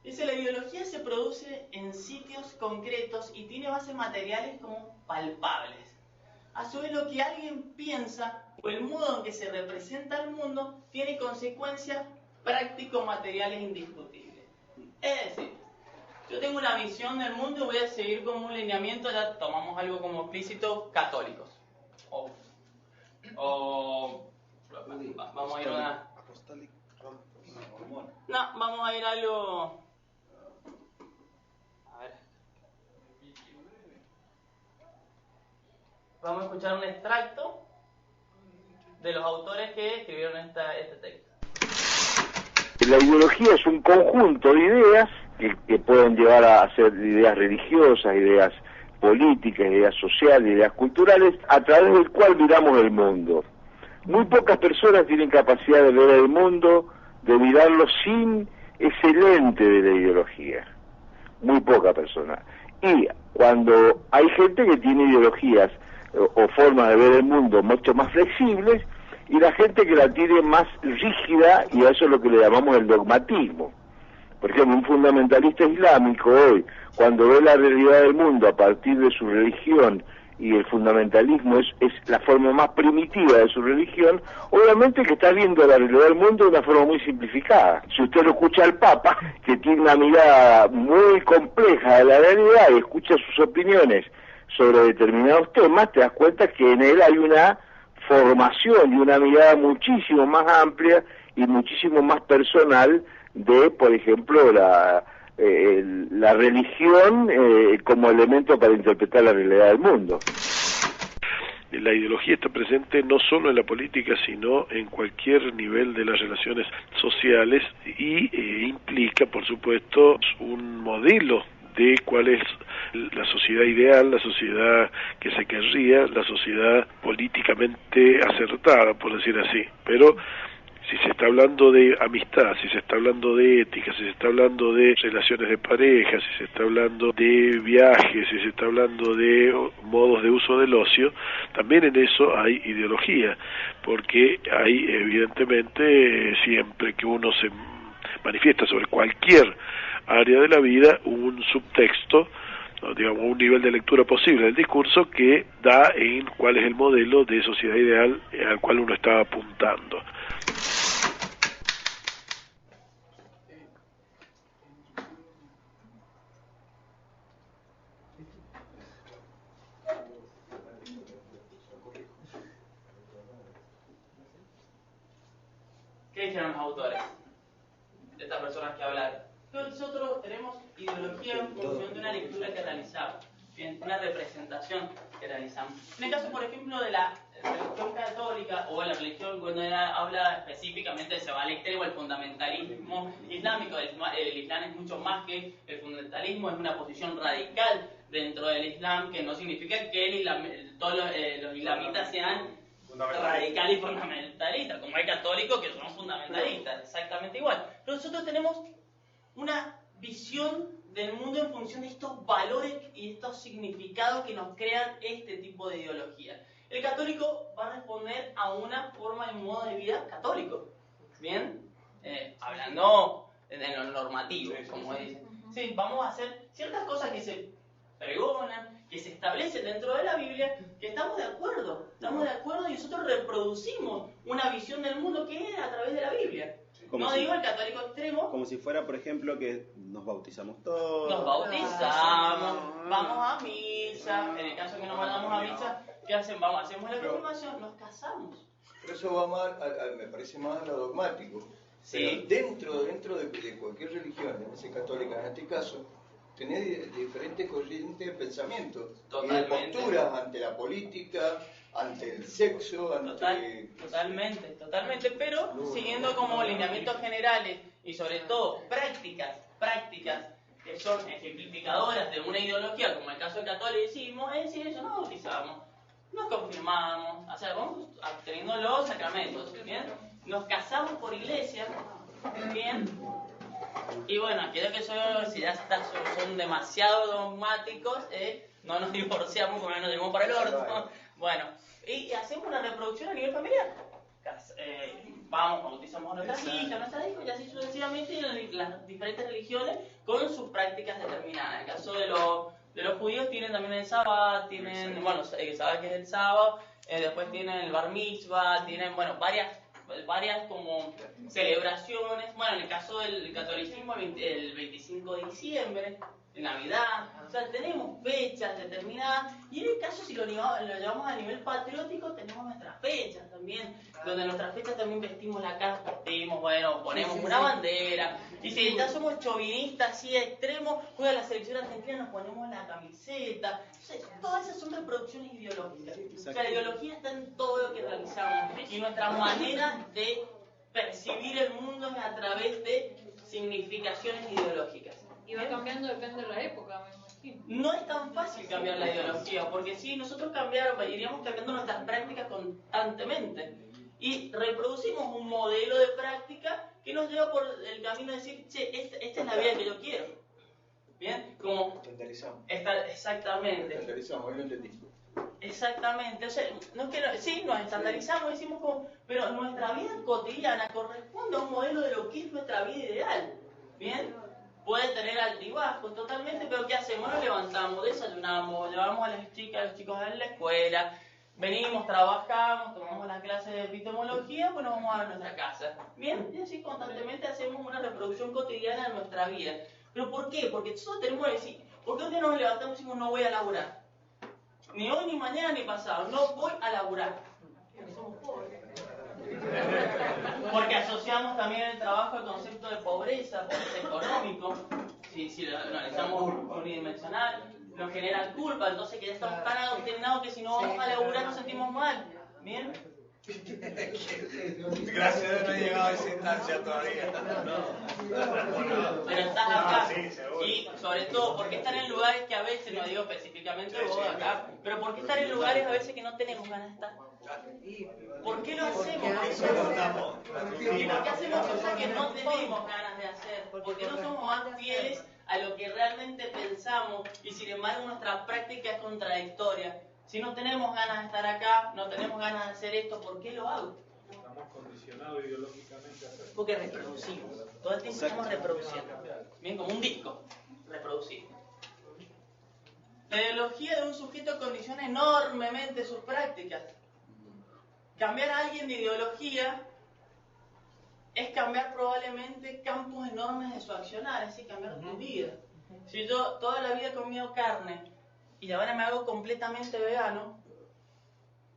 Dice, la ideología se produce en sitios concretos y tiene bases materiales como palpables. A su vez, lo que alguien piensa o el modo en que se representa el mundo tiene consecuencias práctico-materiales indiscutibles. Es decir, yo tengo una visión del mundo y voy a seguir como un lineamiento, ya tomamos algo como explícito, católicos. Vamos a ir a una... No, vamos a ir a algo... A ver. Vamos a escuchar un extracto de los autores que escribieron este texto. La ideología es un conjunto de ideas que pueden llevar a ser ideas religiosas, ideas políticas, ideas sociales, ideas culturales, a través del cual miramos el mundo. Muy pocas personas tienen capacidad de ver el mundo, de mirarlo sin ese lente de la ideología. Muy poca persona. Y cuando hay gente que tiene ideologías o formas de ver el mundo mucho más flexibles, y la gente que la tiene más rígida, y a eso es lo que le llamamos el dogmatismo. Por ejemplo, un fundamentalista islámico hoy, cuando ve la realidad del mundo a partir de su religión, y el fundamentalismo es la forma más primitiva de su religión, obviamente que está viendo la realidad del mundo de una forma muy simplificada. Si usted lo escucha al Papa, que tiene una mirada muy compleja de la realidad y escucha sus opiniones sobre determinados temas, te das cuenta que en él hay una formación y una mirada muchísimo más amplia y muchísimo más personal de, por ejemplo, la religión como elemento para interpretar la realidad del mundo. La ideología está presente no solo en la política, sino en cualquier nivel de las relaciones sociales y implica, por supuesto, un modelo de cuál es la sociedad ideal, la sociedad que se querría, la sociedad políticamente acertada, por decir así. Pero si se está hablando de amistad, si se está hablando de ética, si se está hablando de relaciones de pareja, si se está hablando de viajes, si se está hablando de modos de uso del ocio, también en eso hay ideología, porque hay evidentemente siempre que uno se manifiesta sobre cualquier área de la vida un subtexto, digamos un nivel de lectura posible del discurso que da en cuál es el modelo de sociedad ideal al cual uno está apuntando. ¿Qué dijeron los autores de estas personas que hablaron? Nosotros tenemos ideología en función de una lectura que realizamos, una representación que realizamos. En el caso, por ejemplo, de la religión católica o la religión, cuando habla específicamente se va al extremo, el fundamentalismo islámico, el islam es mucho más que el fundamentalismo, es una posición radical dentro del islam, que no significa que todos los islamitas sean radicales y fundamentalistas, como hay católicos que son fundamentalistas, exactamente igual. Pero nosotros tenemos una visión del mundo en función de estos valores y estos significados que nos crean este tipo de ideología. El católico va a responder a una forma y modo de vida católico, ¿bien? Hablando en lo normativo, como dicen. Sí, vamos a hacer ciertas cosas que se pregonan, que se establecen dentro de la Biblia, que estamos de acuerdo y nosotros reproducimos una visión del mundo que es a través de la Biblia. Como No si- digo el católico extremo. Como si fuera, por ejemplo, que nos bautizamos todos. Nos bautizamos, vamos a misa, en el caso que no vayamos a misa, ¿qué hacen? Hacemos la confirmación, nos casamos. Pero eso va más, me parece más a lo dogmático. Sí. Pero dentro de cualquier religión, en ese católica en este caso, tenés diferentes corrientes de pensamiento y de Totalmente. posturas ante la política, ante el sexo, ante... Totalmente, pero siguiendo como lineamientos generales y sobre todo prácticas que son ejemplificadoras de una ideología, como el caso del catolicismo, es decir, eso, nos bautizamos, nos confirmamos, o sea, vamos obteniendo los sacramentos, ¿bien? Nos casamos por iglesia, ¿bien? Y bueno, aquellos que si ya son demasiado dogmáticos, no nos divorciamos porque nos llevamos para el orto. Bueno, y hacemos una reproducción a nivel familiar. Vamos, bautizamos a nuestras hijas, y así sucesivamente en las diferentes religiones con sus prácticas determinadas. En el caso de los judíos tienen también el sábado, tienen, bueno, el sábado que es el sábado, después tienen el bar mitzvah, tienen, bueno, varias como celebraciones. Bueno, en el caso del catolicismo, el 25 de diciembre, Navidad, o sea, tenemos fechas determinadas, y en el caso, si lo llevamos a nivel patriótico, tenemos nuestras fechas también, donde en nuestras fechas también vestimos la cara, ponemos una bandera, y si ya somos chauvinistas así extremos, juega la selección argentina, nos ponemos la camiseta. O sea, todas esas son reproducciones ideológicas. O sea, la ideología está en todo lo que realizamos, y nuestra manera de percibir el mundo es a través de significaciones ideológicas. Y va cambiando, depende de la época, me imagino. No es tan fácil cambiar la ideología, porque si nosotros iríamos cambiando nuestras prácticas constantemente y reproducimos un modelo de práctica que nos lleva por el camino de decir, esta es la vida que yo quiero. ¿Bien? Como Estandarizamos. Exactamente. Estandarizamos, ahí lo entendí. Exactamente, o sea, sí, nos estandarizamos, decimos como, pero nuestra vida cotidiana corresponde a un modelo de lo que es nuestra vida ideal. ¿Bien? Puede tener altibajos totalmente, pero ¿qué hacemos? Nos levantamos, desayunamos, llevamos a las chicas, a los chicos a la escuela, venimos, trabajamos, tomamos las clases de epistemología, pues nos vamos a nuestra casa. Bien, y así constantemente hacemos una reproducción cotidiana de nuestra vida. ¿Pero por qué? Porque nosotros tenemos que decir, ¿por qué un día nos levantamos y decimos no voy a laburar? Ni hoy, ni mañana, ni pasado, no voy a laburar. Porque somos pobres. Porque asociamos también el trabajo al concepto de pobreza económico. Si lo analizamos unidimensional, nos genera culpa, entonces que ya estamos tan adoctrinados que si no vamos a laburar nos sentimos mal. ¿Bien? Gracias a Dios no he llegado a esa instancia todavía. Pero estás acá. Y sobre todo, ¿por qué estar en lugares que a veces, no digo específicamente vos acá, pero por qué estar en lugares a veces que no tenemos ganas de estar? ¿Por qué lo hacemos? ¿Y por qué hacemos cosas que no tenemos ganas de hacer? ¿Por qué no somos más fieles a lo que realmente pensamos y sin embargo nuestra práctica es contradictoria? Si no tenemos ganas de estar acá, no tenemos ganas de hacer esto, ¿por qué lo hago? Estamos condicionados ideológicamente a hacer. Porque reproducimos. Todo el tiempo estamos reproduciendo. Bien, como un disco. Reproducimos. La ideología de un sujeto condiciona enormemente sus prácticas. Cambiar a alguien de ideología es cambiar probablemente campos enormes de su accionar, es decir, cambiar tu vida. Si yo toda la vida he comido carne y ahora me hago completamente vegano,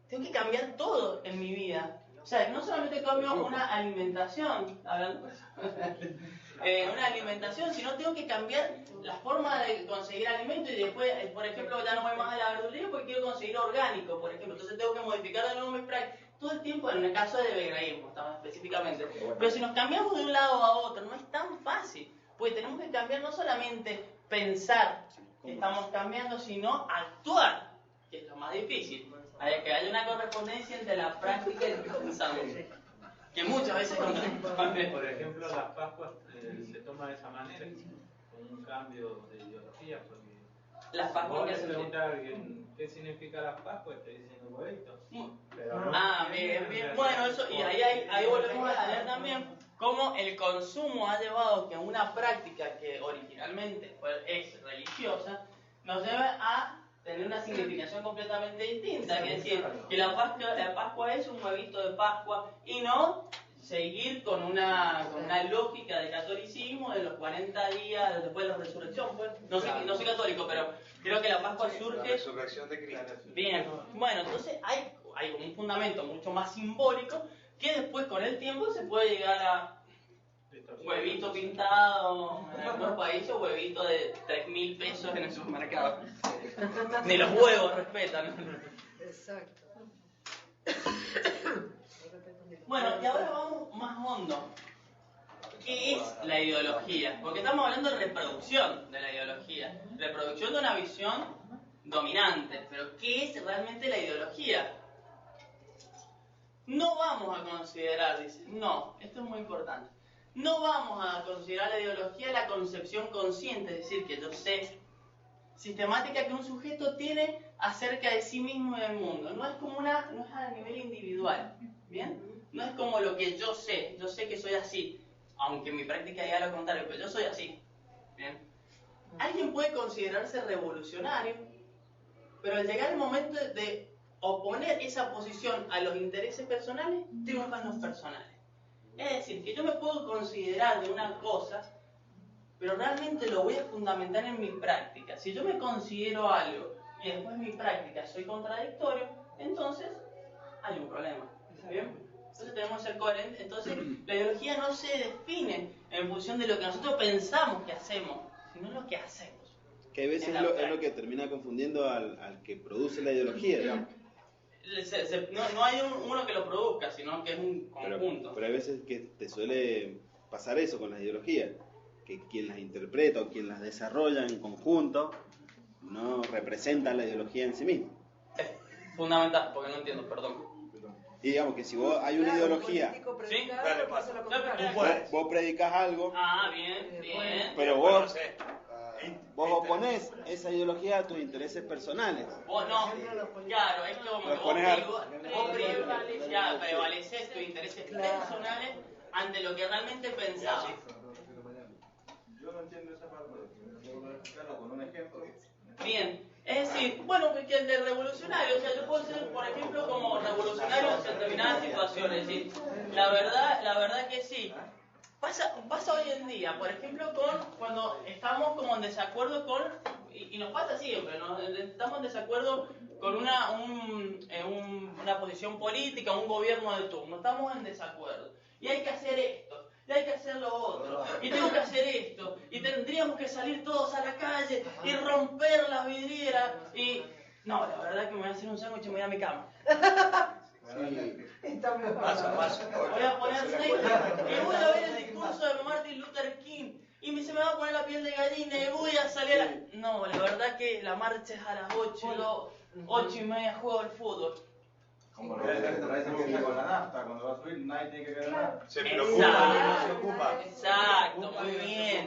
tengo que cambiar todo en mi vida. O sea, no solamente cambio una alimentación, una alimentación, sino tengo que cambiar la forma de conseguir alimento y después, por ejemplo, ya no voy más a la verdulería porque quiero conseguir orgánico, por ejemplo. Entonces tengo que modificar de nuevo mis prácticas. Todo el tiempo, en el caso de veganismo, específicamente. Pero si nos cambiamos de un lado a otro, no es tan fácil, porque tenemos que cambiar no solamente pensar que estamos cambiando, sino actuar, que es lo más difícil. Hay que haya una correspondencia entre la práctica y el que pensamos, que muchas veces contradictorio. Por ejemplo, las Pascuas se toma de esa manera, con un cambio de ideología, porque las Pascuas, vos le preguntas a alguien qué significa las Pascuas, te dicen un huevito. Bien. Bueno, eso, y ahí volvemos a ver también cómo el consumo ha llevado que una práctica que originalmente es religiosa nos lleve a tener una significación completamente distinta, que es decir, que la Pascua es un huevito de Pascua y no seguir con una lógica de catolicismo de los 40 días después de la resurrección. Pues. No soy católico, pero creo que la Pascua surge... La resurrección de Cristo. Bien, bueno, entonces hay un fundamento mucho más simbólico que después con el tiempo se puede llegar a huevito pintado en algunos países, huevito de 3.000 pesos en el supermercado. Ni los huevos respetan. Exacto. Bueno, y ahora vamos más hondo. ¿Qué es la ideología? Porque estamos hablando de reproducción de la ideología, reproducción de una visión dominante. Pero ¿qué es realmente la ideología? No vamos a considerar, dice, no, esto es muy importante, no vamos a considerar la ideología la concepción consciente, es decir, que yo sé, sistemática que un sujeto tiene acerca de sí mismo y del mundo. No es como no es a nivel individual, ¿bien? No es como lo que yo sé que soy así, aunque mi práctica diga lo contrario, pero yo soy así, ¿bien? Alguien puede considerarse revolucionario, pero al llegar el momento de oponer esa posición a los intereses personales, triunfan los personales. Es decir, que yo me puedo considerar de una cosa, pero realmente lo voy a fundamentar en mi práctica. Si yo me considero algo y después en mi práctica soy contradictorio, entonces hay un problema. ¿Bien? Entonces tenemos que ser coherentes. Entonces la ideología no se define en función de lo que nosotros pensamos que hacemos, sino lo que hacemos. Que a veces es lo que termina confundiendo al que produce la ideología, digamos. No hay uno que lo produzca, sino que es un conjunto. Pero hay veces que te suele pasar eso con las ideologías, que quien las interpreta o quien las desarrolla en conjunto no representa la ideología en sí misma. Es fundamental, porque no entiendo, perdón. Y digamos que si vos hay una ideología, ¿sí? Vos predicás algo, bien. Pero vos oponés esa ideología a tus intereses personales. Vos no, claro, es como que vos prevaleces tus intereses personales ante lo que realmente pensabas. Yo no entiendo esa parte, puedo explicarlo con un ejemplo. Bien, es decir, bueno, que el de revolucionario, o sea, yo puedo ser, por ejemplo, como revolucionario en determinadas situaciones, es decir, la verdad que sí. Pasa hoy en día, por ejemplo, cuando estamos como en desacuerdo con, y nos pasa siempre, ¿no? Estamos en desacuerdo con una posición política, un gobierno de turno, estamos en desacuerdo, y hay que hacer esto, y hay que hacer lo otro, y tengo que hacer esto, y tendríamos que salir todos a la calle, y romper las vidrieras, y... No, la verdad que me voy a hacer un sándwich y me voy a mi cama. Voy a poner aceite y voy a ver el discurso de Martin Luther King y se me va a poner la piel de gallina y voy a salir a... No, la verdad que la marcha es a las 8, 8:30 juego al fútbol. Como lo que dice con la nafta, cuando va a subir nadie tiene que ver nada. Se preocupa, se ocupa. Exacto,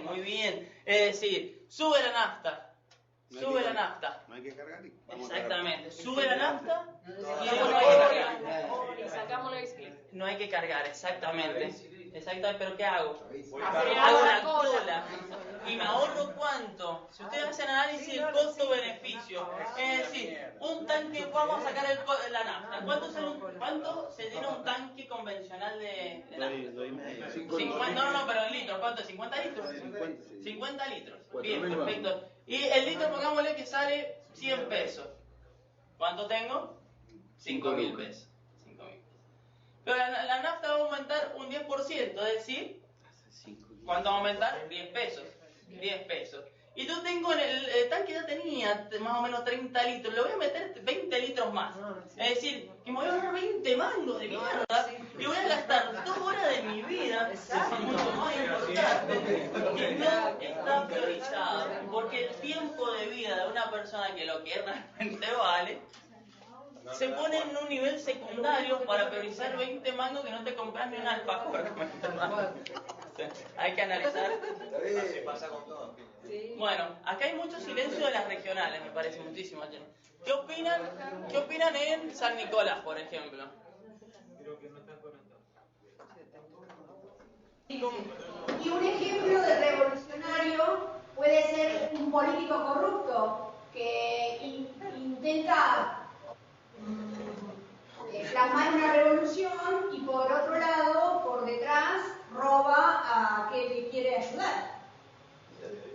muy bien. Es decir, sube la nafta. Sube la nafta. No hay que cargar. Exactamente. Sube la nafta y sacamos la bicicleta. No hay que cargar, exactamente. Pero ¿qué hago? Hago una cola. ¿Y me ahorro cuánto? Si ustedes hacen análisis del costo-beneficio, es decir, un tanque, vamos a sacar la nafta. ¿Cuánto se llena un tanque convencional de nafta? 50, no, pero en litros, ¿cuánto? ¿50 litros? 50 litros. Bien, perfecto. Y el litro, pongámosle que sale 100 pesos. ¿Cuánto tengo? 5.000 pesos. Pero la nafta va a aumentar un 10%, es decir, ¿cuánto va a aumentar? 10 pesos. Y yo tengo en el tanque ya tenía más o menos 30 litros, le voy a meter 20 litros más. Es decir, que me voy a ahorrar 20 mangos de mierda y voy a gastar 2 horas de mi vida, mucho más importante, que no está priorizado. Porque el tiempo de vida de una persona que lo que realmente vale, se pone en un nivel secundario para priorizar 20 mangos que no te compras ni un alfajor. Hay que analizar. Así pasa con todo. Bueno, acá hay mucho silencio de las regionales, me parece muchísimo. ¿Qué opinan en San Nicolás, por ejemplo? Creo que no están conectados. Y un ejemplo de revolucionario puede ser un político corrupto. que intenta plasmar una revolución y por otro lado, por detrás, roba a aquel que quiere ayudar.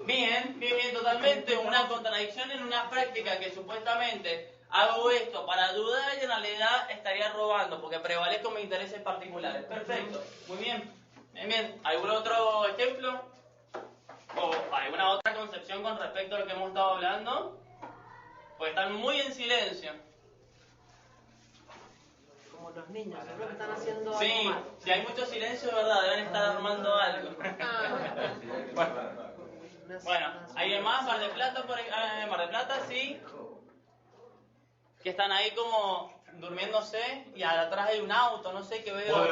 Bien, totalmente. Una contradicción en una práctica que supuestamente hago esto para ayudar y en realidad estaría robando porque prevalezco mis intereses particulares. Perfecto, muy bien. Bien. ¿Algún otro ejemplo? ¿O alguna otra concepción con respecto a lo que hemos estado hablando? Pues están muy en silencio. Como los niños, seguro que están haciendo Sí, algo mal. si hay mucho silencio, de verdad, deben estar armando algo. Bueno, ¿alguien más? Mar del Plata, Mar del Plata, sí. Que están ahí como durmiéndose y atrás hay un auto, no sé qué veo. Un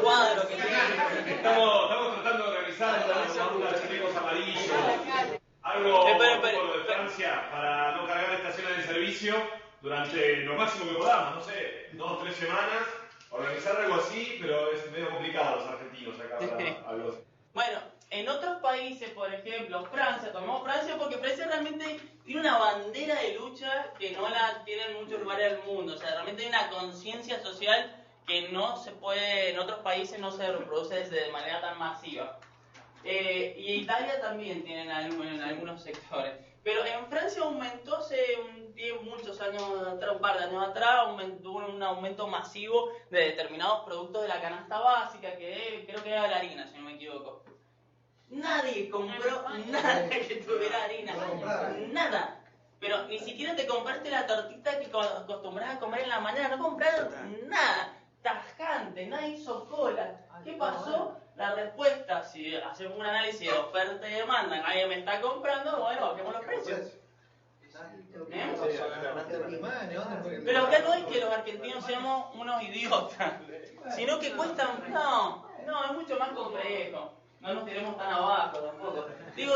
cuadro que tiene. Estamos tratando de organizar unos chalecos amarillos. Algo de Francia para no cargar estaciones de servicio durante lo máximo que podamos, no sé, 2 o 3 semanas. Organizar algo así, pero es medio complicado los argentinos acá para algo así. Bueno, en otros países, por ejemplo, Francia, tomamos Francia porque Francia realmente tiene una bandera de lucha que no la tiene en muchos lugares del mundo. O sea, realmente hay una conciencia social que no se puede, en otros países no se reproduce de manera tan masiva. Y Italia también tiene en algunos sectores. Pero en Francia aumentó muchos años atrás, un par de años atrás, hubo un aumento masivo de determinados productos de la canasta básica, que creo que era la harina, si no me equivoco. Nadie compró nada que tuviera harina, nada. Pero ni siquiera te compraste la tortita que acostumbrás a comer en la mañana, no compraron nada. Tajante, nadie hizo cola. ¿Qué pasó? La respuesta, si hacemos un análisis de oferta y demanda, nadie me está comprando, bueno, bajemos los precios. Pero acá no es que los argentinos seamos unos idiotas, sino que cuestan. No, es mucho más complejo. No nos tiremos tan abajo tampoco. Digo,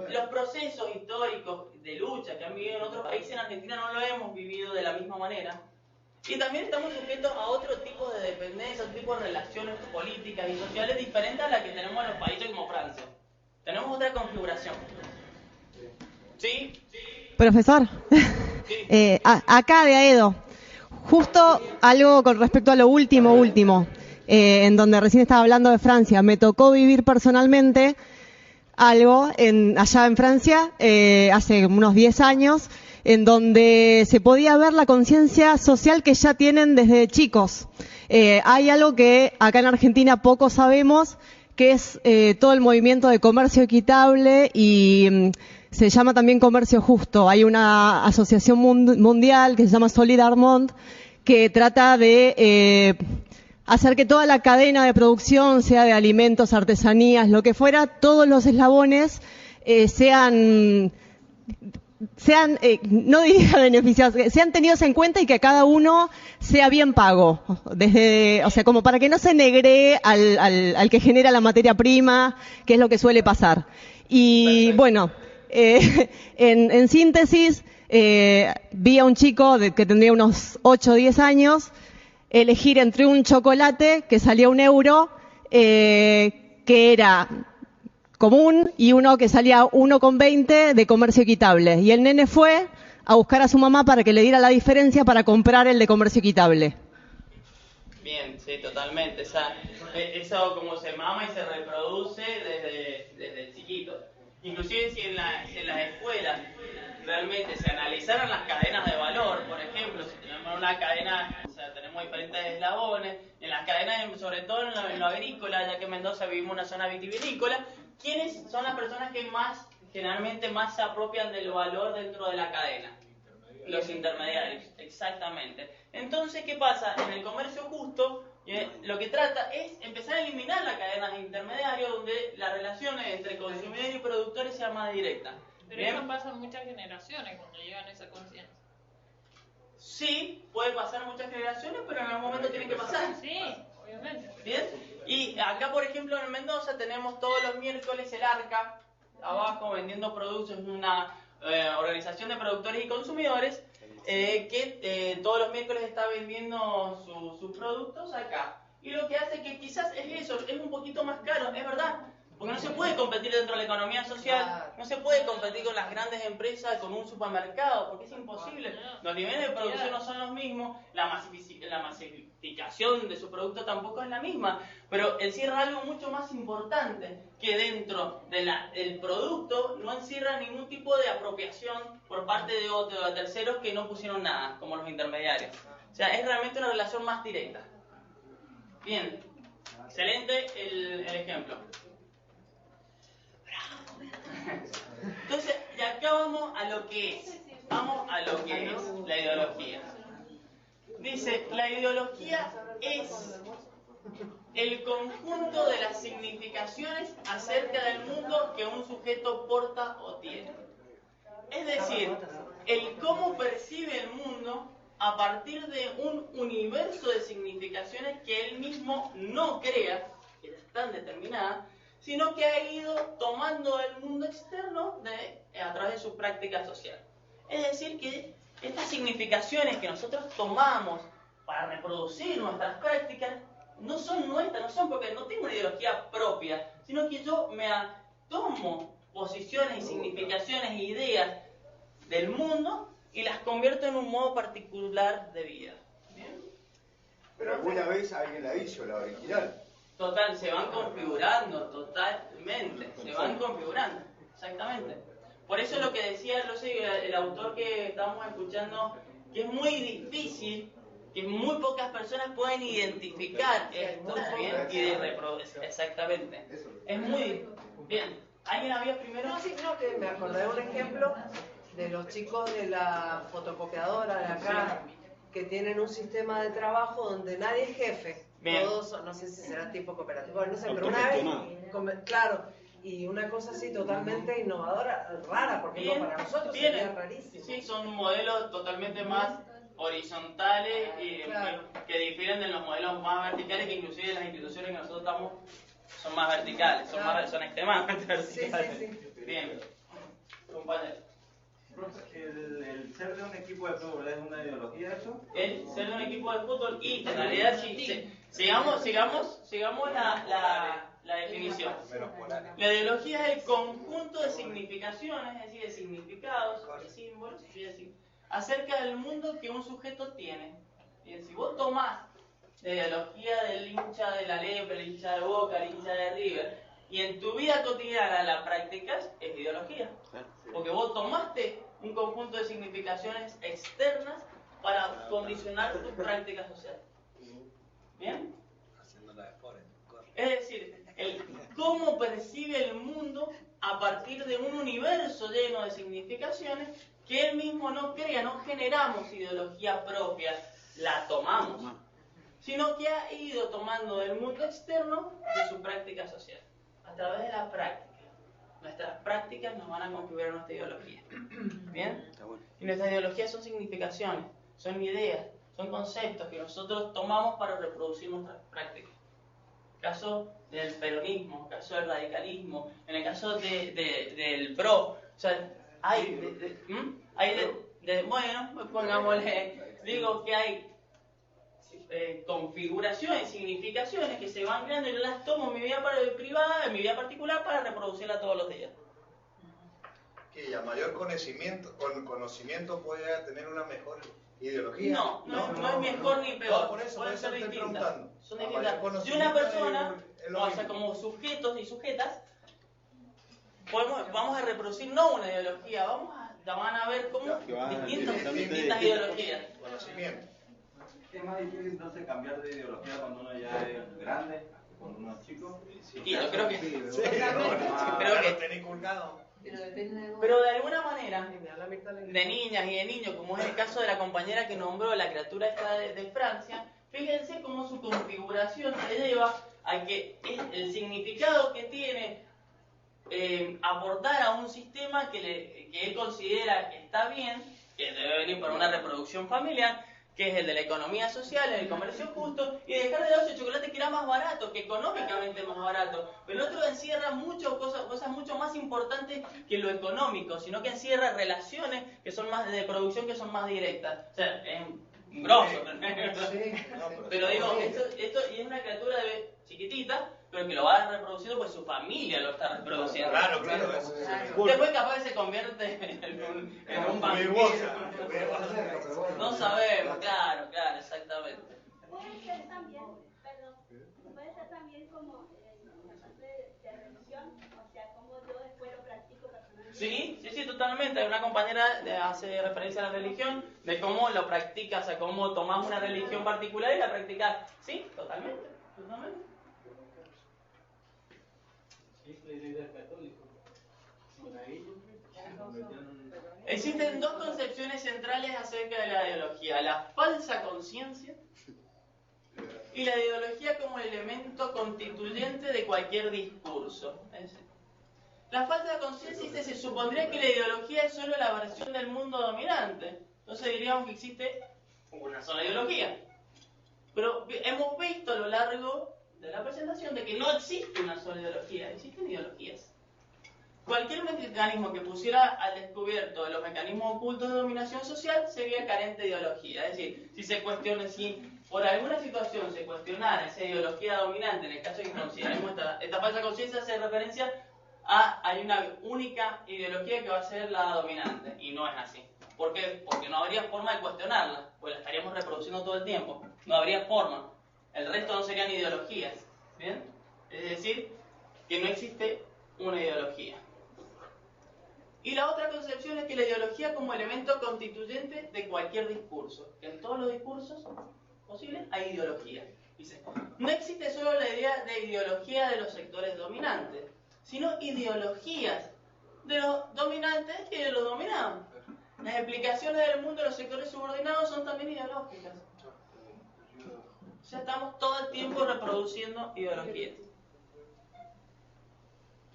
los procesos históricos de lucha que han vivido en otros países, en Argentina no lo hemos vivido de la misma manera. Y también estamos sujetos a otro tipo de dependencia, otro tipo de relaciones políticas y sociales diferentes a las que tenemos en los países como Francia. Tenemos otra configuración. ¿Sí? Profesor, acá de Aedo, justo algo con respecto a lo último, en donde recién estaba hablando de Francia. Me tocó vivir personalmente algo allá en Francia, hace unos 10 años, en donde se podía ver la conciencia social que ya tienen desde chicos. Hay algo que acá en Argentina poco sabemos, que es todo el movimiento de comercio equitable y se llama también comercio justo. Hay una asociación mundial que se llama Solidarmond, que trata de hacer que toda la cadena de producción, sea de alimentos, artesanías, lo que fuera, todos los eslabones sean no diría beneficiados, sean tenidos en cuenta y que cada uno sea bien pago, o sea, como para que no se negree al que genera la materia prima, que es lo que suele pasar. Y bueno, en síntesis, vi a un chico que tendría unos 8 o 10 años elegir entre un chocolate que salía €1, que era común, y uno que salía 1,20 de comercio equitable. Y el nene fue a buscar a su mamá para que le diera la diferencia para comprar el de comercio equitable. Bien, sí, totalmente. Eso como se mama y se reproduce desde chiquito. Inclusive si en las escuelas realmente se analizaran las cadenas de valor, por ejemplo, si tenemos una cadena, o sea, tenemos diferentes eslabones, en las cadenas, sobre todo en lo agrícola, ya que en Mendoza vivimos en una zona vitivinícola, ¿quiénes son las personas que generalmente más se apropian del valor dentro de la cadena? Los intermediarios, exactamente. Entonces, ¿qué pasa? En el comercio justo, lo que trata es empezar a eliminar las cadenas de intermediarios donde las relaciones entre consumidores y productores sean más directas. Pero eso pasa en muchas generaciones cuando llegan a esa conciencia. Sí, puede pasar muchas generaciones, pero en algún momento tiene que pasar. Sí, obviamente. Bien, y acá por ejemplo en Mendoza tenemos todos los miércoles el ARCA, abajo vendiendo productos, una organización de productores y consumidores que todos los miércoles está vendiendo sus productos acá. Y lo que hace que quizás es eso, es un poquito más caro, es verdad. Porque no se puede competir dentro de la economía social, no se puede competir con las grandes empresas, con un supermercado, porque es imposible. Los niveles de producción no son los mismos, la masificación de su producto tampoco es la misma, pero encierra algo mucho más importante, que dentro del producto no encierra ningún tipo de apropiación por parte de otros, de terceros que no pusieron nada, como los intermediarios. O sea, es realmente una relación más directa. Bien, excelente el ejemplo. Entonces, y acá vamos a lo que es. Vamos a lo que es la ideología. Dice, la ideología es el conjunto de las significaciones acerca del mundo que un sujeto porta o tiene. Es decir, el cómo percibe el mundo a partir de un universo de significaciones que él mismo no crea, que ya están determinadas, sino que ha ido tomando el mundo externo a través de su práctica social. Es decir, que estas significaciones que nosotros tomamos para reproducir nuestras prácticas no son nuestras, no son porque no tengo una ideología propia, sino que yo me tomo posiciones y significaciones e ideas del mundo y las convierto en un modo particular de vida. ¿Bien? Pero alguna vez alguien la hizo, la original. Total, se van configurando, totalmente, se van configurando, exactamente. Por eso lo que decía, no sé, el autor que estábamos escuchando, que es muy difícil, que muy pocas personas pueden identificar esto, ¿bien? Y de reproducir, exactamente. Es muy bien. ¿Alguien había primero? No, sí, no, que me acordé de un ejemplo de los chicos de la fotocopiadora de acá, que tienen un sistema de trabajo donde nadie es jefe. Bien. Todos, no sé si será tipo cooperativo, no sé, pero una vez, claro, y una cosa así totalmente innovadora, rara, porque bien, para nosotros sería rarísimo. Sí, son modelos totalmente más horizontales y que difieren de los modelos más verticales, que inclusive las instituciones que nosotros estamos son más verticales, son extremadamente verticales. Sí. Bien, compañero. ¿El ser de un equipo de fútbol es una ideología eso? El ser de un equipo de fútbol y en realidad sigamos la definición. La ideología es el conjunto de significaciones, es decir, de significados, de símbolos, acerca del mundo que un sujeto tiene. Bien, si vos tomás la ideología del hincha de la Lepre, el hincha de Boca, el hincha de River, y en tu vida cotidiana la practicas, es ideología. Porque vos tomaste un conjunto de significaciones externas para condicionar tu práctica social. ¿Bien? Es decir, el cómo percibe el mundo a partir de un universo lleno de significaciones que él mismo no crea, no generamos ideología propia, la tomamos, sino que ha ido tomando del mundo externo de su práctica social, a través de la práctica. Nuestras prácticas nos van a configurar nuestra ideología. ¿Bien? Y nuestras ideologías son significaciones, son ideas, son conceptos que nosotros tomamos para reproducir nuestras prácticas. Caso del peronismo, caso del radicalismo, en el caso del PRO, o sea, bueno, pongámosle, digo que hay configuraciones, significaciones que se van creando y yo las tomo en mi vida privada, en mi vida particular para reproducirla todos los días. Que a mayor conocimiento puede tener una mejor ideología. No es mejor ni peor. Por eso, pueden ser distintas. Son A distintas. mayor Si una persona, conocimiento es lo o sea, mismo. como sujetos y sujetas, vamos a reproducir no una ideología, van a ver cómo distintas ideologías. Conocimiento. ¿Es más difícil entonces cambiar de ideología cuando uno ya es grande que cuando uno es chico? Y yo creo que pero de alguna manera, de niñas y de niños, como es el caso de la compañera que nombró la criatura esta de Francia, fíjense cómo su configuración se lleva a que el significado que tiene aportar a un sistema que él considera que está bien, que debe venir por una reproducción familiar, que es el de la economía social, el comercio justo, y dejar de lado ese chocolate que era más barato, que económicamente más barato. Pero el otro encierra cosas mucho más importantes que lo económico, sino que encierra relaciones que son más de producción, que son más directas. O sea, es grosso. Pero digo, esto y es una criatura chiquitita, pero que lo va reproduciendo pues su familia lo está reproduciendo. Claro. Después capaz que se convierte en un vampiro. No sabemos, claro, exactamente. Puede ser también, perdón, puede ser también como la parte de religión, o sea, como yo después lo practico personalmente. Sí, totalmente. Una compañera hace referencia a la religión, de cómo lo practica, o sea, cómo tomás una religión particular y la practicas. Sí, totalmente. Existen dos concepciones centrales acerca de la ideología: la falsa conciencia y la ideología como elemento constituyente de cualquier discurso. La falsa conciencia se supondría que la ideología es solo la versión del mundo dominante. Entonces diríamos que existe una sola ideología. Pero hemos visto a lo largo de la presentación de que no existe una sola ideología, existen ideologías. Cualquier mecanismo que pusiera al descubierto los mecanismos ocultos de dominación social sería carente de ideología. Es decir, si por alguna situación se cuestionara esa ideología dominante, en el caso de que consideremos esta falsa conciencia, hace referencia a hay una única ideología que va a ser la dominante, y no es así. ¿Por qué? Porque no habría forma de cuestionarla, pues la estaríamos reproduciendo todo el tiempo. No habría forma. El resto no serían ideologías. ¿Bien? Es decir, que no existe una ideología. Y la otra concepción es que la ideología como elemento constituyente de cualquier discurso. Que en todos los discursos posibles hay ideología. Dice, no existe solo la idea de ideología de los sectores dominantes, sino ideologías de los dominantes y de los dominados. Las explicaciones del mundo de los sectores subordinados son también ideológicas. O sea, estamos todo el tiempo reproduciendo ideologías.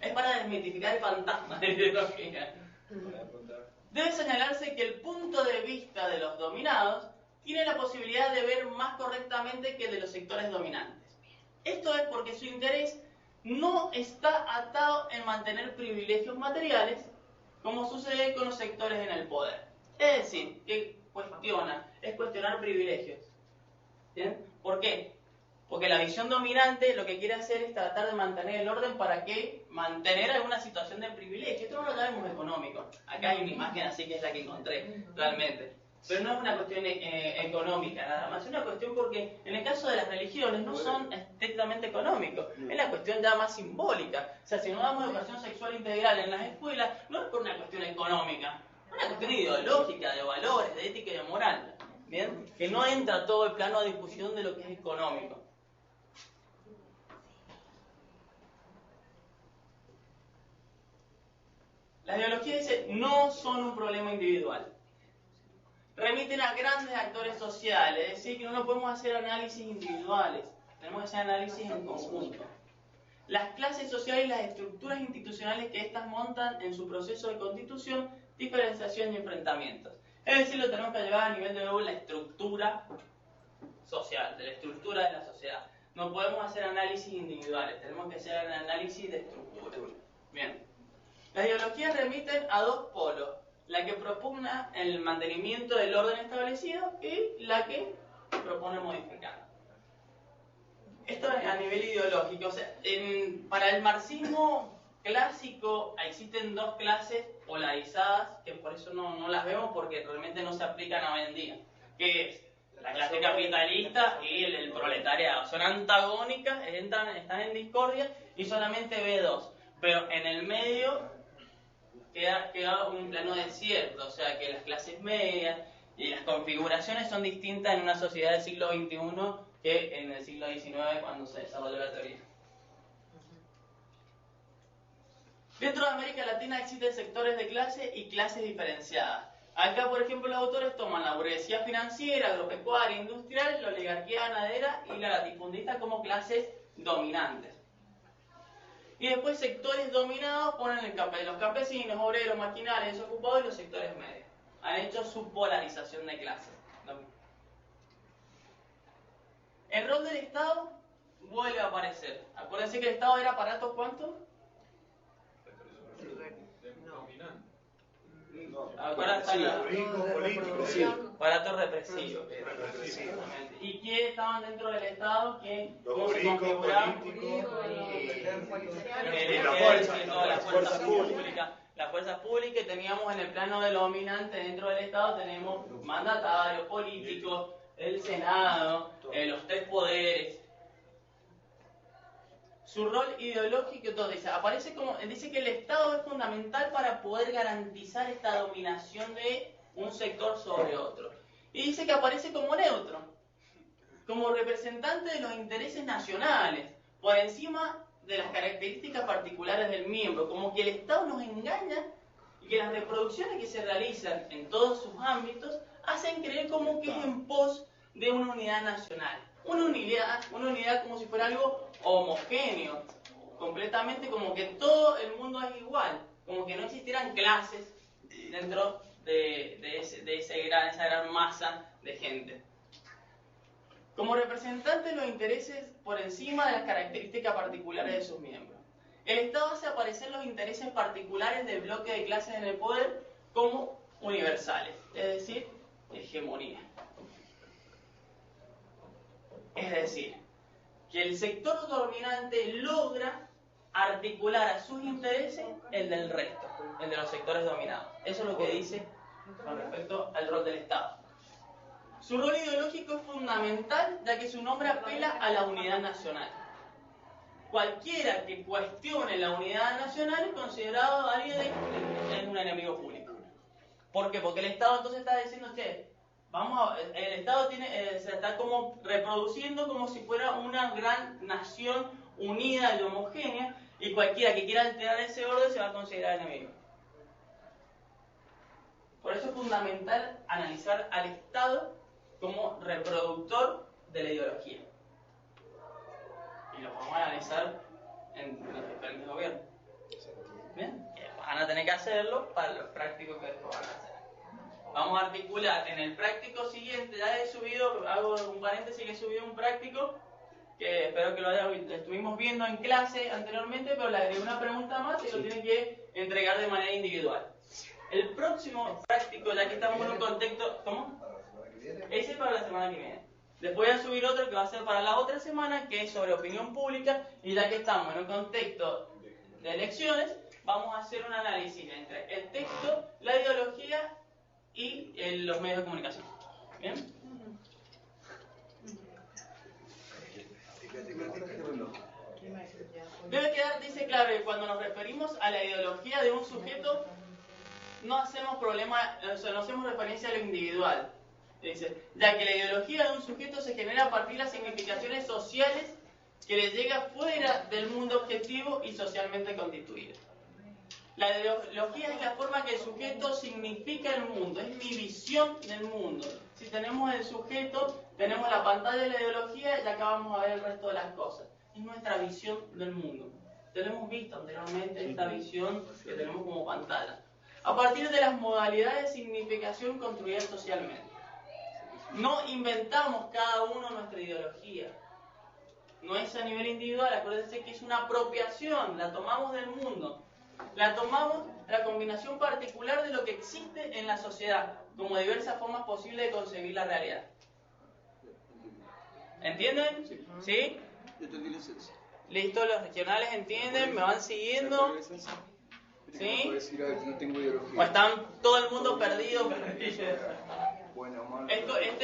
Es para desmitificar el fantasma de la ideología. Debe señalarse que el punto de vista de los dominados tiene la posibilidad de ver más correctamente que el de los sectores dominantes. Esto es porque su interés no está atado en mantener privilegios materiales, como sucede con los sectores en el poder. Es decir, que es cuestionar privilegios. ¿Bien? ¿Por qué? Porque la visión dominante lo que quiere hacer es tratar de mantener el orden para que mantener alguna situación de privilegio. Esto no lo llamamos económico. Acá hay una imagen así que es la que encontré realmente. Pero no es una cuestión económica nada más, es una cuestión porque en el caso de las religiones no son estrictamente económicos, es la cuestión ya más simbólica. O sea, si no damos educación sexual integral en las escuelas, no es por una cuestión económica, es una cuestión ideológica, de valores, de ética y de moral. ¿Bien? Que no entra todo el plano de discusión de lo que es económico. Las ideologías no son un problema individual. Remiten a grandes actores sociales, es decir, que no podemos hacer análisis individuales, tenemos que hacer análisis en conjunto. Las clases sociales y las estructuras institucionales que éstas montan en su proceso de constitución, diferenciación y enfrentamientos. Es decir, lo tenemos que llevar a nivel de nuevo la estructura social, de la estructura de la sociedad. No podemos hacer análisis individuales, tenemos que hacer un análisis de estructura. Bien. Las ideologías remiten a dos polos: la que propugna el mantenimiento del orden establecido y la que propone modificarlo. Esto a nivel ideológico. O sea, para el marxismo clásico existen dos clases polarizadas, que por eso no las vemos porque realmente no se aplican hoy en día, que es la clase capitalista y el proletariado. Son antagónicas, están en discordia y solamente ve dos. Pero en el medio queda un plano desierto, o sea que las clases medias y las configuraciones son distintas en una sociedad del siglo XXI que en el siglo XIX cuando se desarrolló la teoría. Dentro de América Latina existen sectores de clase y clases diferenciadas. Acá, por ejemplo, los autores toman la burguesía financiera, agropecuaria, industrial, la oligarquía ganadera y la latifundista como clases dominantes. Y después sectores dominados ponen los campesinos, obreros, maquinarios, desocupados y los sectores medios. Han hecho su polarización de clases. El rol del Estado vuelve a aparecer. Acuérdense que el Estado era aparato ¿cuánto? aparato represivo. Exactamente. ¿Y quiénes estaban dentro del Estado? ¿Cómo se configuraban? La fuerza pública. La fuerza pública, y teníamos en el plano de lo dominante dentro del Estado, tenemos mandatarios, políticos, el Senado, los tres poderes. Su rol ideológico, todo dice que el Estado es fundamental para poder garantizar esta dominación de un sector sobre otro. Y dice que aparece como neutro, como representante de los intereses nacionales, por encima de las características particulares del miembro, como que el Estado nos engaña y que las reproducciones que se realizan en todos sus ámbitos hacen creer como que es en pos de una unidad nacional. Una unidad como si fuera algo homogéneo, completamente como que todo el mundo es igual, como que no existieran clases dentro de esa gran masa de gente. Como representante de los intereses por encima de las características particulares de sus miembros. El Estado hace aparecer los intereses particulares del bloque de clases en el poder como universales, es decir, hegemonía. Es decir, que el sector dominante logra articular a sus intereses el del resto, el de los sectores dominados. Eso es lo que dice con respecto al rol del Estado. Su rol ideológico es fundamental, ya que su nombre apela a la unidad nacional. Cualquiera que cuestione la unidad nacional es considerado alguien es un enemigo público. ¿Por qué? Porque el Estado entonces está diciendo, el Estado se está como reproduciendo como si fuera una gran nación unida y homogénea, y cualquiera que quiera alterar ese orden se va a considerar enemigo. Por eso es fundamental analizar al Estado como reproductor de la ideología. Y lo vamos a analizar en los diferentes gobiernos. ¿Bien? Que van a tener que hacerlo para los prácticos que después van a hacer. Vamos a articular en el práctico siguiente. Ya he subido, hago un paréntesis, que he subido un práctico que espero que lo estuvimos viendo en clase anteriormente, pero le agregué una pregunta más y lo tienen que entregar de manera individual. El próximo práctico, ya que estamos en un contexto... ¿Cómo? Ese es para la semana que viene. Después voy a subir otro que va a ser para la otra semana, que es sobre opinión pública, y ya que estamos en un contexto de elecciones, vamos a hacer un análisis entre el texto, la ideología y los medios de comunicación. ¿Bien? Debe quedar, dice claro, que cuando nos referimos a la ideología de un sujeto, no hacemos referencia a lo individual. Dice, ya que la ideología de un sujeto se genera a partir de las significaciones sociales que le llega fuera del mundo objetivo y socialmente constituido. La ideología es la forma que el sujeto significa el mundo, es mi visión del mundo. Si tenemos el sujeto, tenemos la pantalla de la ideología y acá vamos a ver el resto de las cosas. Es nuestra visión del mundo. Tenemos visto anteriormente esta visión que tenemos como pantalla. A partir de las modalidades de significación construidas socialmente. No inventamos cada uno nuestra ideología. No es a nivel individual, acuérdense que es una apropiación, la tomamos del mundo. La tomamos la combinación particular de lo que existe en la sociedad, como diversas formas posibles de concebir la realidad. ¿Entienden? ¿Sí? ¿Listo? ¿Los regionales entienden? ¿Me van siguiendo? ¿Sí? ¿O están todo el mundo perdido? Este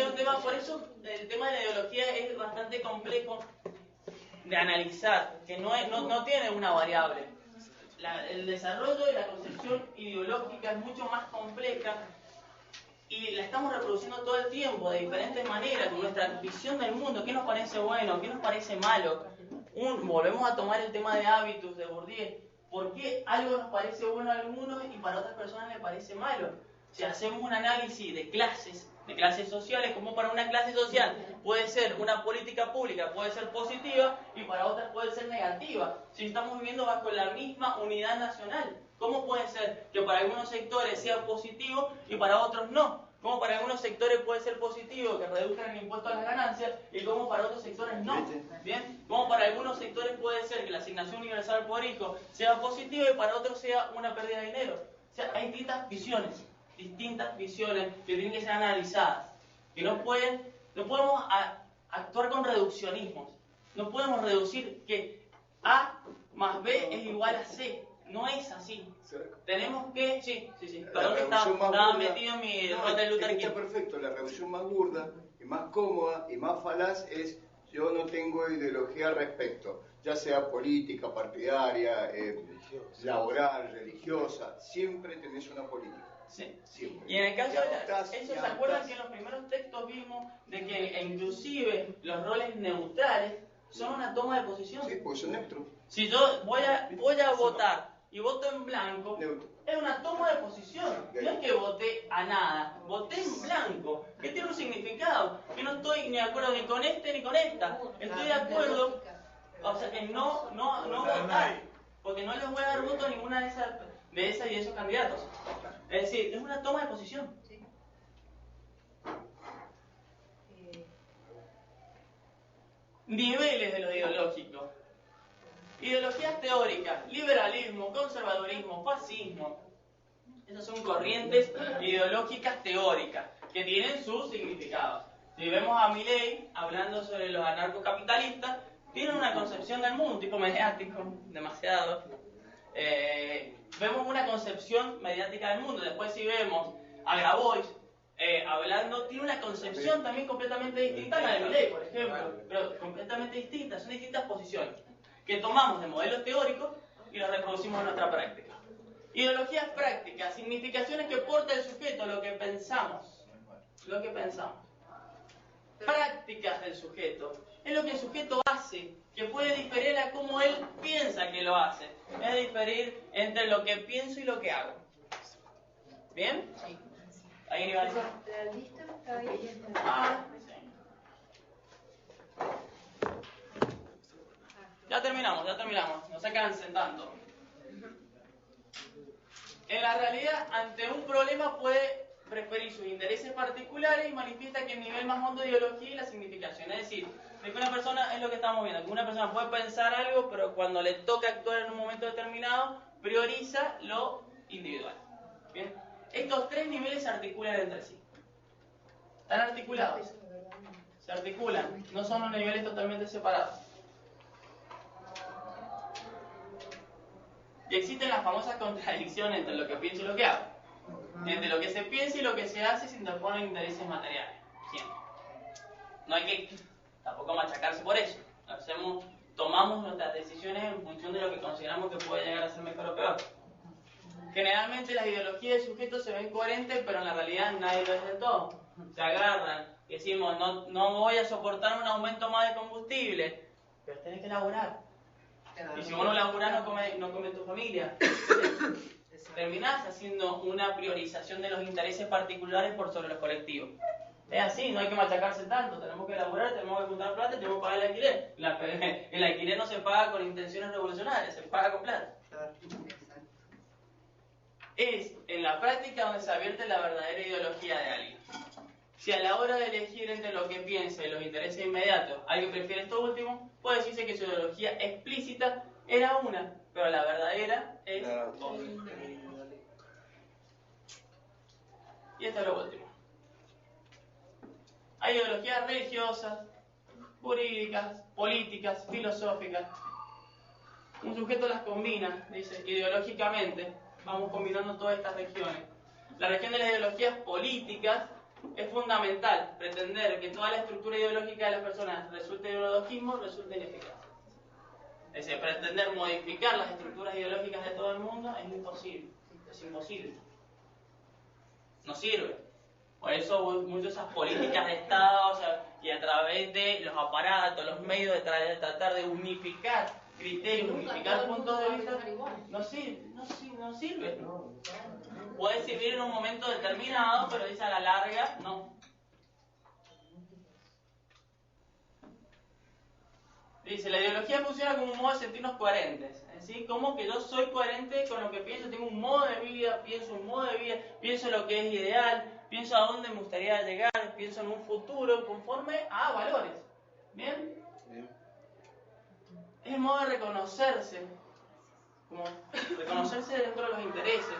es un tema, por eso el tema de la ideología es bastante complejo de analizar, que no tiene una variable. El desarrollo de la concepción ideológica es mucho más compleja y la estamos reproduciendo todo el tiempo de diferentes maneras, con nuestra visión del mundo, qué nos parece bueno, qué nos parece malo. Volvemos a tomar el tema de hábitos de Bourdieu. ¿Por qué algo nos parece bueno a algunos y para otras personas les parece malo? Si hacemos un análisis de clases sociales, como para una clase social puede ser una política pública, puede ser positiva y para otras puede ser negativa. Si estamos viviendo bajo la misma unidad nacional, ¿cómo puede ser que para algunos sectores sea positivo y para otros no? ¿Cómo para algunos sectores puede ser positivo que reduzcan el impuesto a las ganancias y cómo para otros sectores no? ¿Bien? ¿Cómo para algunos sectores puede ser que la asignación universal por hijo sea positiva y para otros sea una pérdida de dinero? O sea, hay distintas visiones que tienen que ser analizadas. Que no podemos actuar con reduccionismos. No podemos reducir que A más B es igual a C. No es así. Tenemos que... Sí. Perdón que estaba metido en mi rol de Luther King. Está perfecto. La reducción más burda y más cómoda y más falaz es: yo no tengo ideología al respecto, ya sea política, partidaria, laboral, religiosa. Siempre tenés una política. Sí. Siempre. Y en el caso de eso, ¿se acuerdan que en los primeros textos vimos de que inclusive los roles neutrales son una toma de posición? Sí, porque son neutros. Si yo voy a votar y voto en blanco, es una toma de posición. No es que voté a nada, voté en blanco, que tiene un significado, que no estoy ni de acuerdo ni con este ni con esta. Estoy de acuerdo, o sea, en no votar, porque no les voy a dar voto a ninguna de esas y de esos candidatos. Es decir, es una toma de posición. Niveles de lo ideológico. Ideologías teóricas, liberalismo, conservadurismo, fascismo. Esas son corrientes ideológicas teóricas que tienen sus significados. Si vemos a Milei hablando sobre los anarcocapitalistas, tienen una concepción del mundo, un tipo mediático, demasiado. Vemos una concepción mediática del mundo. Después si vemos a Grabois hablando, tiene una concepción también completamente distinta a la de Milei, por ejemplo, pero completamente distinta. Son distintas posiciones que tomamos de modelos teóricos y los reproducimos en nuestra práctica. Ideologías prácticas, significaciones que porta el sujeto, lo que pensamos. Prácticas del sujeto, es lo que el sujeto hace, que puede diferir a cómo él piensa que lo hace. Es diferir entre lo que pienso y lo que hago. ¿Bien? Sí. ¿Alguien iba a decir? La lista está ahí. Sí. Ya terminamos, no se cansen tanto. En la realidad, ante un problema puede preferir sus intereses particulares y manifiesta que el nivel más hondo de ideología y la significación. Es decir, de que una persona, es lo que estamos viendo, que una persona puede pensar algo, pero cuando le toca actuar en un momento determinado, prioriza lo individual. ¿Bien? Estos tres niveles se articulan entre sí. Están articulados. Se articulan, no son unos niveles totalmente separados. Y existen las famosas contradicciones entre lo que pienso y lo que hago. Entre lo que se piensa y lo que se hace se interponen intereses materiales. Siempre. No hay que tampoco machacarse por eso. Tomamos nuestras decisiones en función de lo que consideramos que puede llegar a ser mejor o peor. Generalmente las ideologías del sujeto se ven coherentes, pero en la realidad nadie lo es del todo. Se agarran, decimos, no voy a soportar un aumento más de combustible, pero tenés que laburar. Y si vos no laburás, no come tu familia. Terminás haciendo una priorización de los intereses particulares por sobre los colectivos. Es así, no hay que machacarse tanto. Tenemos que laburar, tenemos que juntar plata, tenemos que pagar el alquiler. El alquiler no se paga con intenciones revolucionarias, se paga con plata. Es en la práctica donde se advierte la verdadera ideología de alguien. Si a la hora de elegir entre lo que piensa y los intereses inmediatos alguien prefiere esto último, puede decirse que su ideología explícita era una, pero la verdadera es otra. Y esto es lo último. Hay ideologías religiosas, jurídicas, políticas, filosóficas. Un sujeto las combina, dice, ideológicamente. Vamos combinando todas estas regiones. La región de las ideologías políticas es fundamental. Pretender que toda la estructura ideológica de las personas resulte de ideologismo resulta ineficaz. Es decir, pretender modificar las estructuras ideológicas de todo el mundo es imposible. Es imposible. No sirve. Por eso muchas de esas políticas de Estado, y a través de los aparatos, los medios de tratar de unificar criterios, unificar puntos de vista, no sirve. Puede servir en un momento determinado, pero dice a la larga, no. Dice, la ideología funciona como un modo de sentirnos coherentes. ¿Sí? Como que yo soy coherente con lo que pienso, tengo un modo de vida, pienso lo que es ideal, pienso a dónde me gustaría llegar, pienso en un futuro conforme a valores. ¿Bien? Es el modo de reconocerse, como reconocerse dentro de los intereses.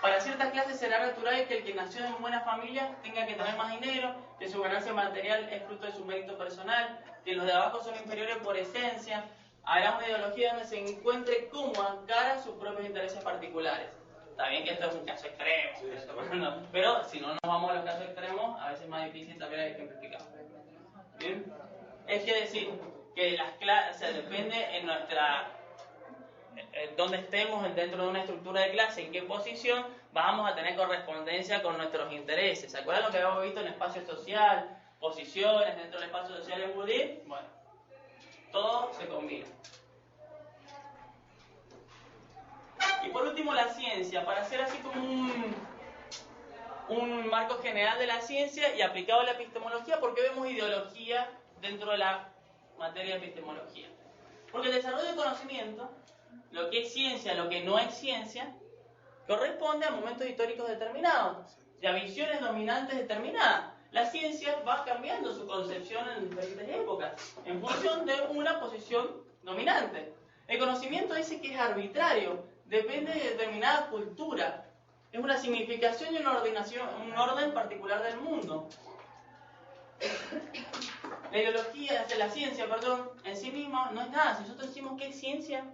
Para ciertas clases será natural que el que nació en buena familia tenga que tener más dinero, que su ganancia material es fruto de su mérito personal, que los de abajo son inferiores por esencia. Habrá una ideología donde se encuentre cómoda cara a sus propios intereses particulares. Está bien que esto es un caso extremo, pero si no nos vamos a los casos extremos, a veces es más difícil también ejemplificar. ¿Bien? Es que decir que las clases, o sea, depende en nuestra donde estemos dentro de una estructura de clase, en qué posición, vamos a tener correspondencia con nuestros intereses. ¿Se acuerdan lo que habíamos visto en el espacio social? Posiciones dentro del espacio social en Bourdieu. Bueno, todo se combina. Y por último, la ciencia, para hacer así como un marco general de la ciencia y aplicado a la epistemología, ¿por qué vemos ideología dentro de la materia de epistemología? Porque el desarrollo del conocimiento, lo que es ciencia, lo que no es ciencia, corresponde a momentos históricos determinados y a visiones dominantes determinadas. La ciencia va cambiando su concepción en diferentes épocas, en función de una posición dominante. El conocimiento dice que es arbitrario, depende de determinada cultura, es una significación y una ordenación, un orden particular del mundo. La ideología, la ciencia, perdón, en sí misma no es nada. Si nosotros decimos qué es ciencia,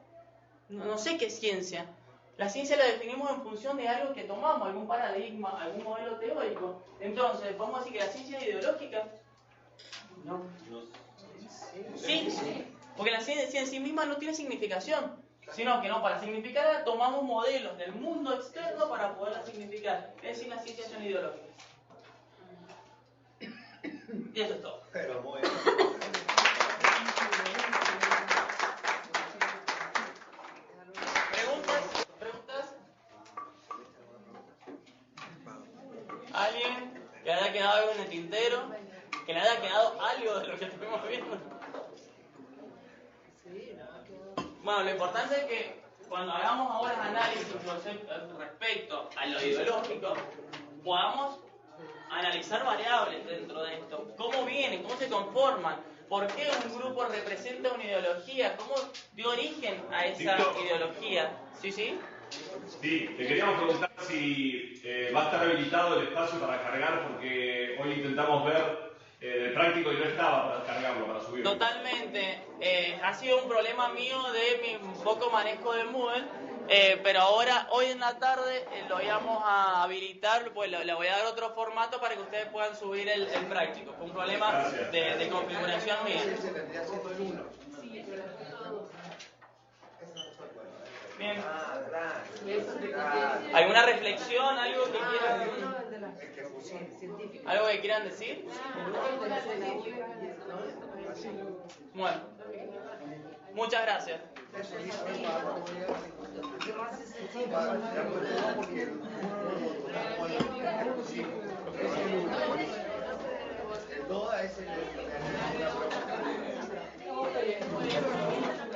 no sé qué es ciencia. La ciencia la definimos en función de algo que tomamos, algún paradigma, algún modelo teórico. Entonces, ¿podemos decir que la ciencia es ideológica? No. Sí, porque la ciencia en sí misma no tiene significación, sino que no, para significar tomamos modelos del mundo externo para poderla significar. Es decir, las ciencias son ideológicas. Y eso es todo. Pero muy bien. ¿Preguntas? ¿Alguien que haya quedado algo en el tintero? ¿Que le haya quedado algo de lo que estuvimos viendo? Bueno, lo importante es que cuando hagamos ahora análisis respecto a lo ideológico, podamos analizar variables dentro de esto. ¿Cómo vienen? ¿Cómo se conforman? ¿Por qué un grupo representa una ideología? ¿Cómo dio origen a esa ideología? ¿Sí? Sí, te queríamos preguntar si va a estar habilitado el espacio para cargar, porque hoy intentamos ver el práctico y no estaba para cargarlo, para subirlo. Totalmente. Ha sido un problema mío de mi poco manejo de Moodle, pero ahora, hoy en la tarde, lo íbamos a habilitar, pues le voy a dar otro formato para que ustedes puedan subir el práctico. Fue un problema de configuración mía. Bien. ¿Alguna reflexión? ¿Algo que quieran decir? Bueno, muchas gracias. Porque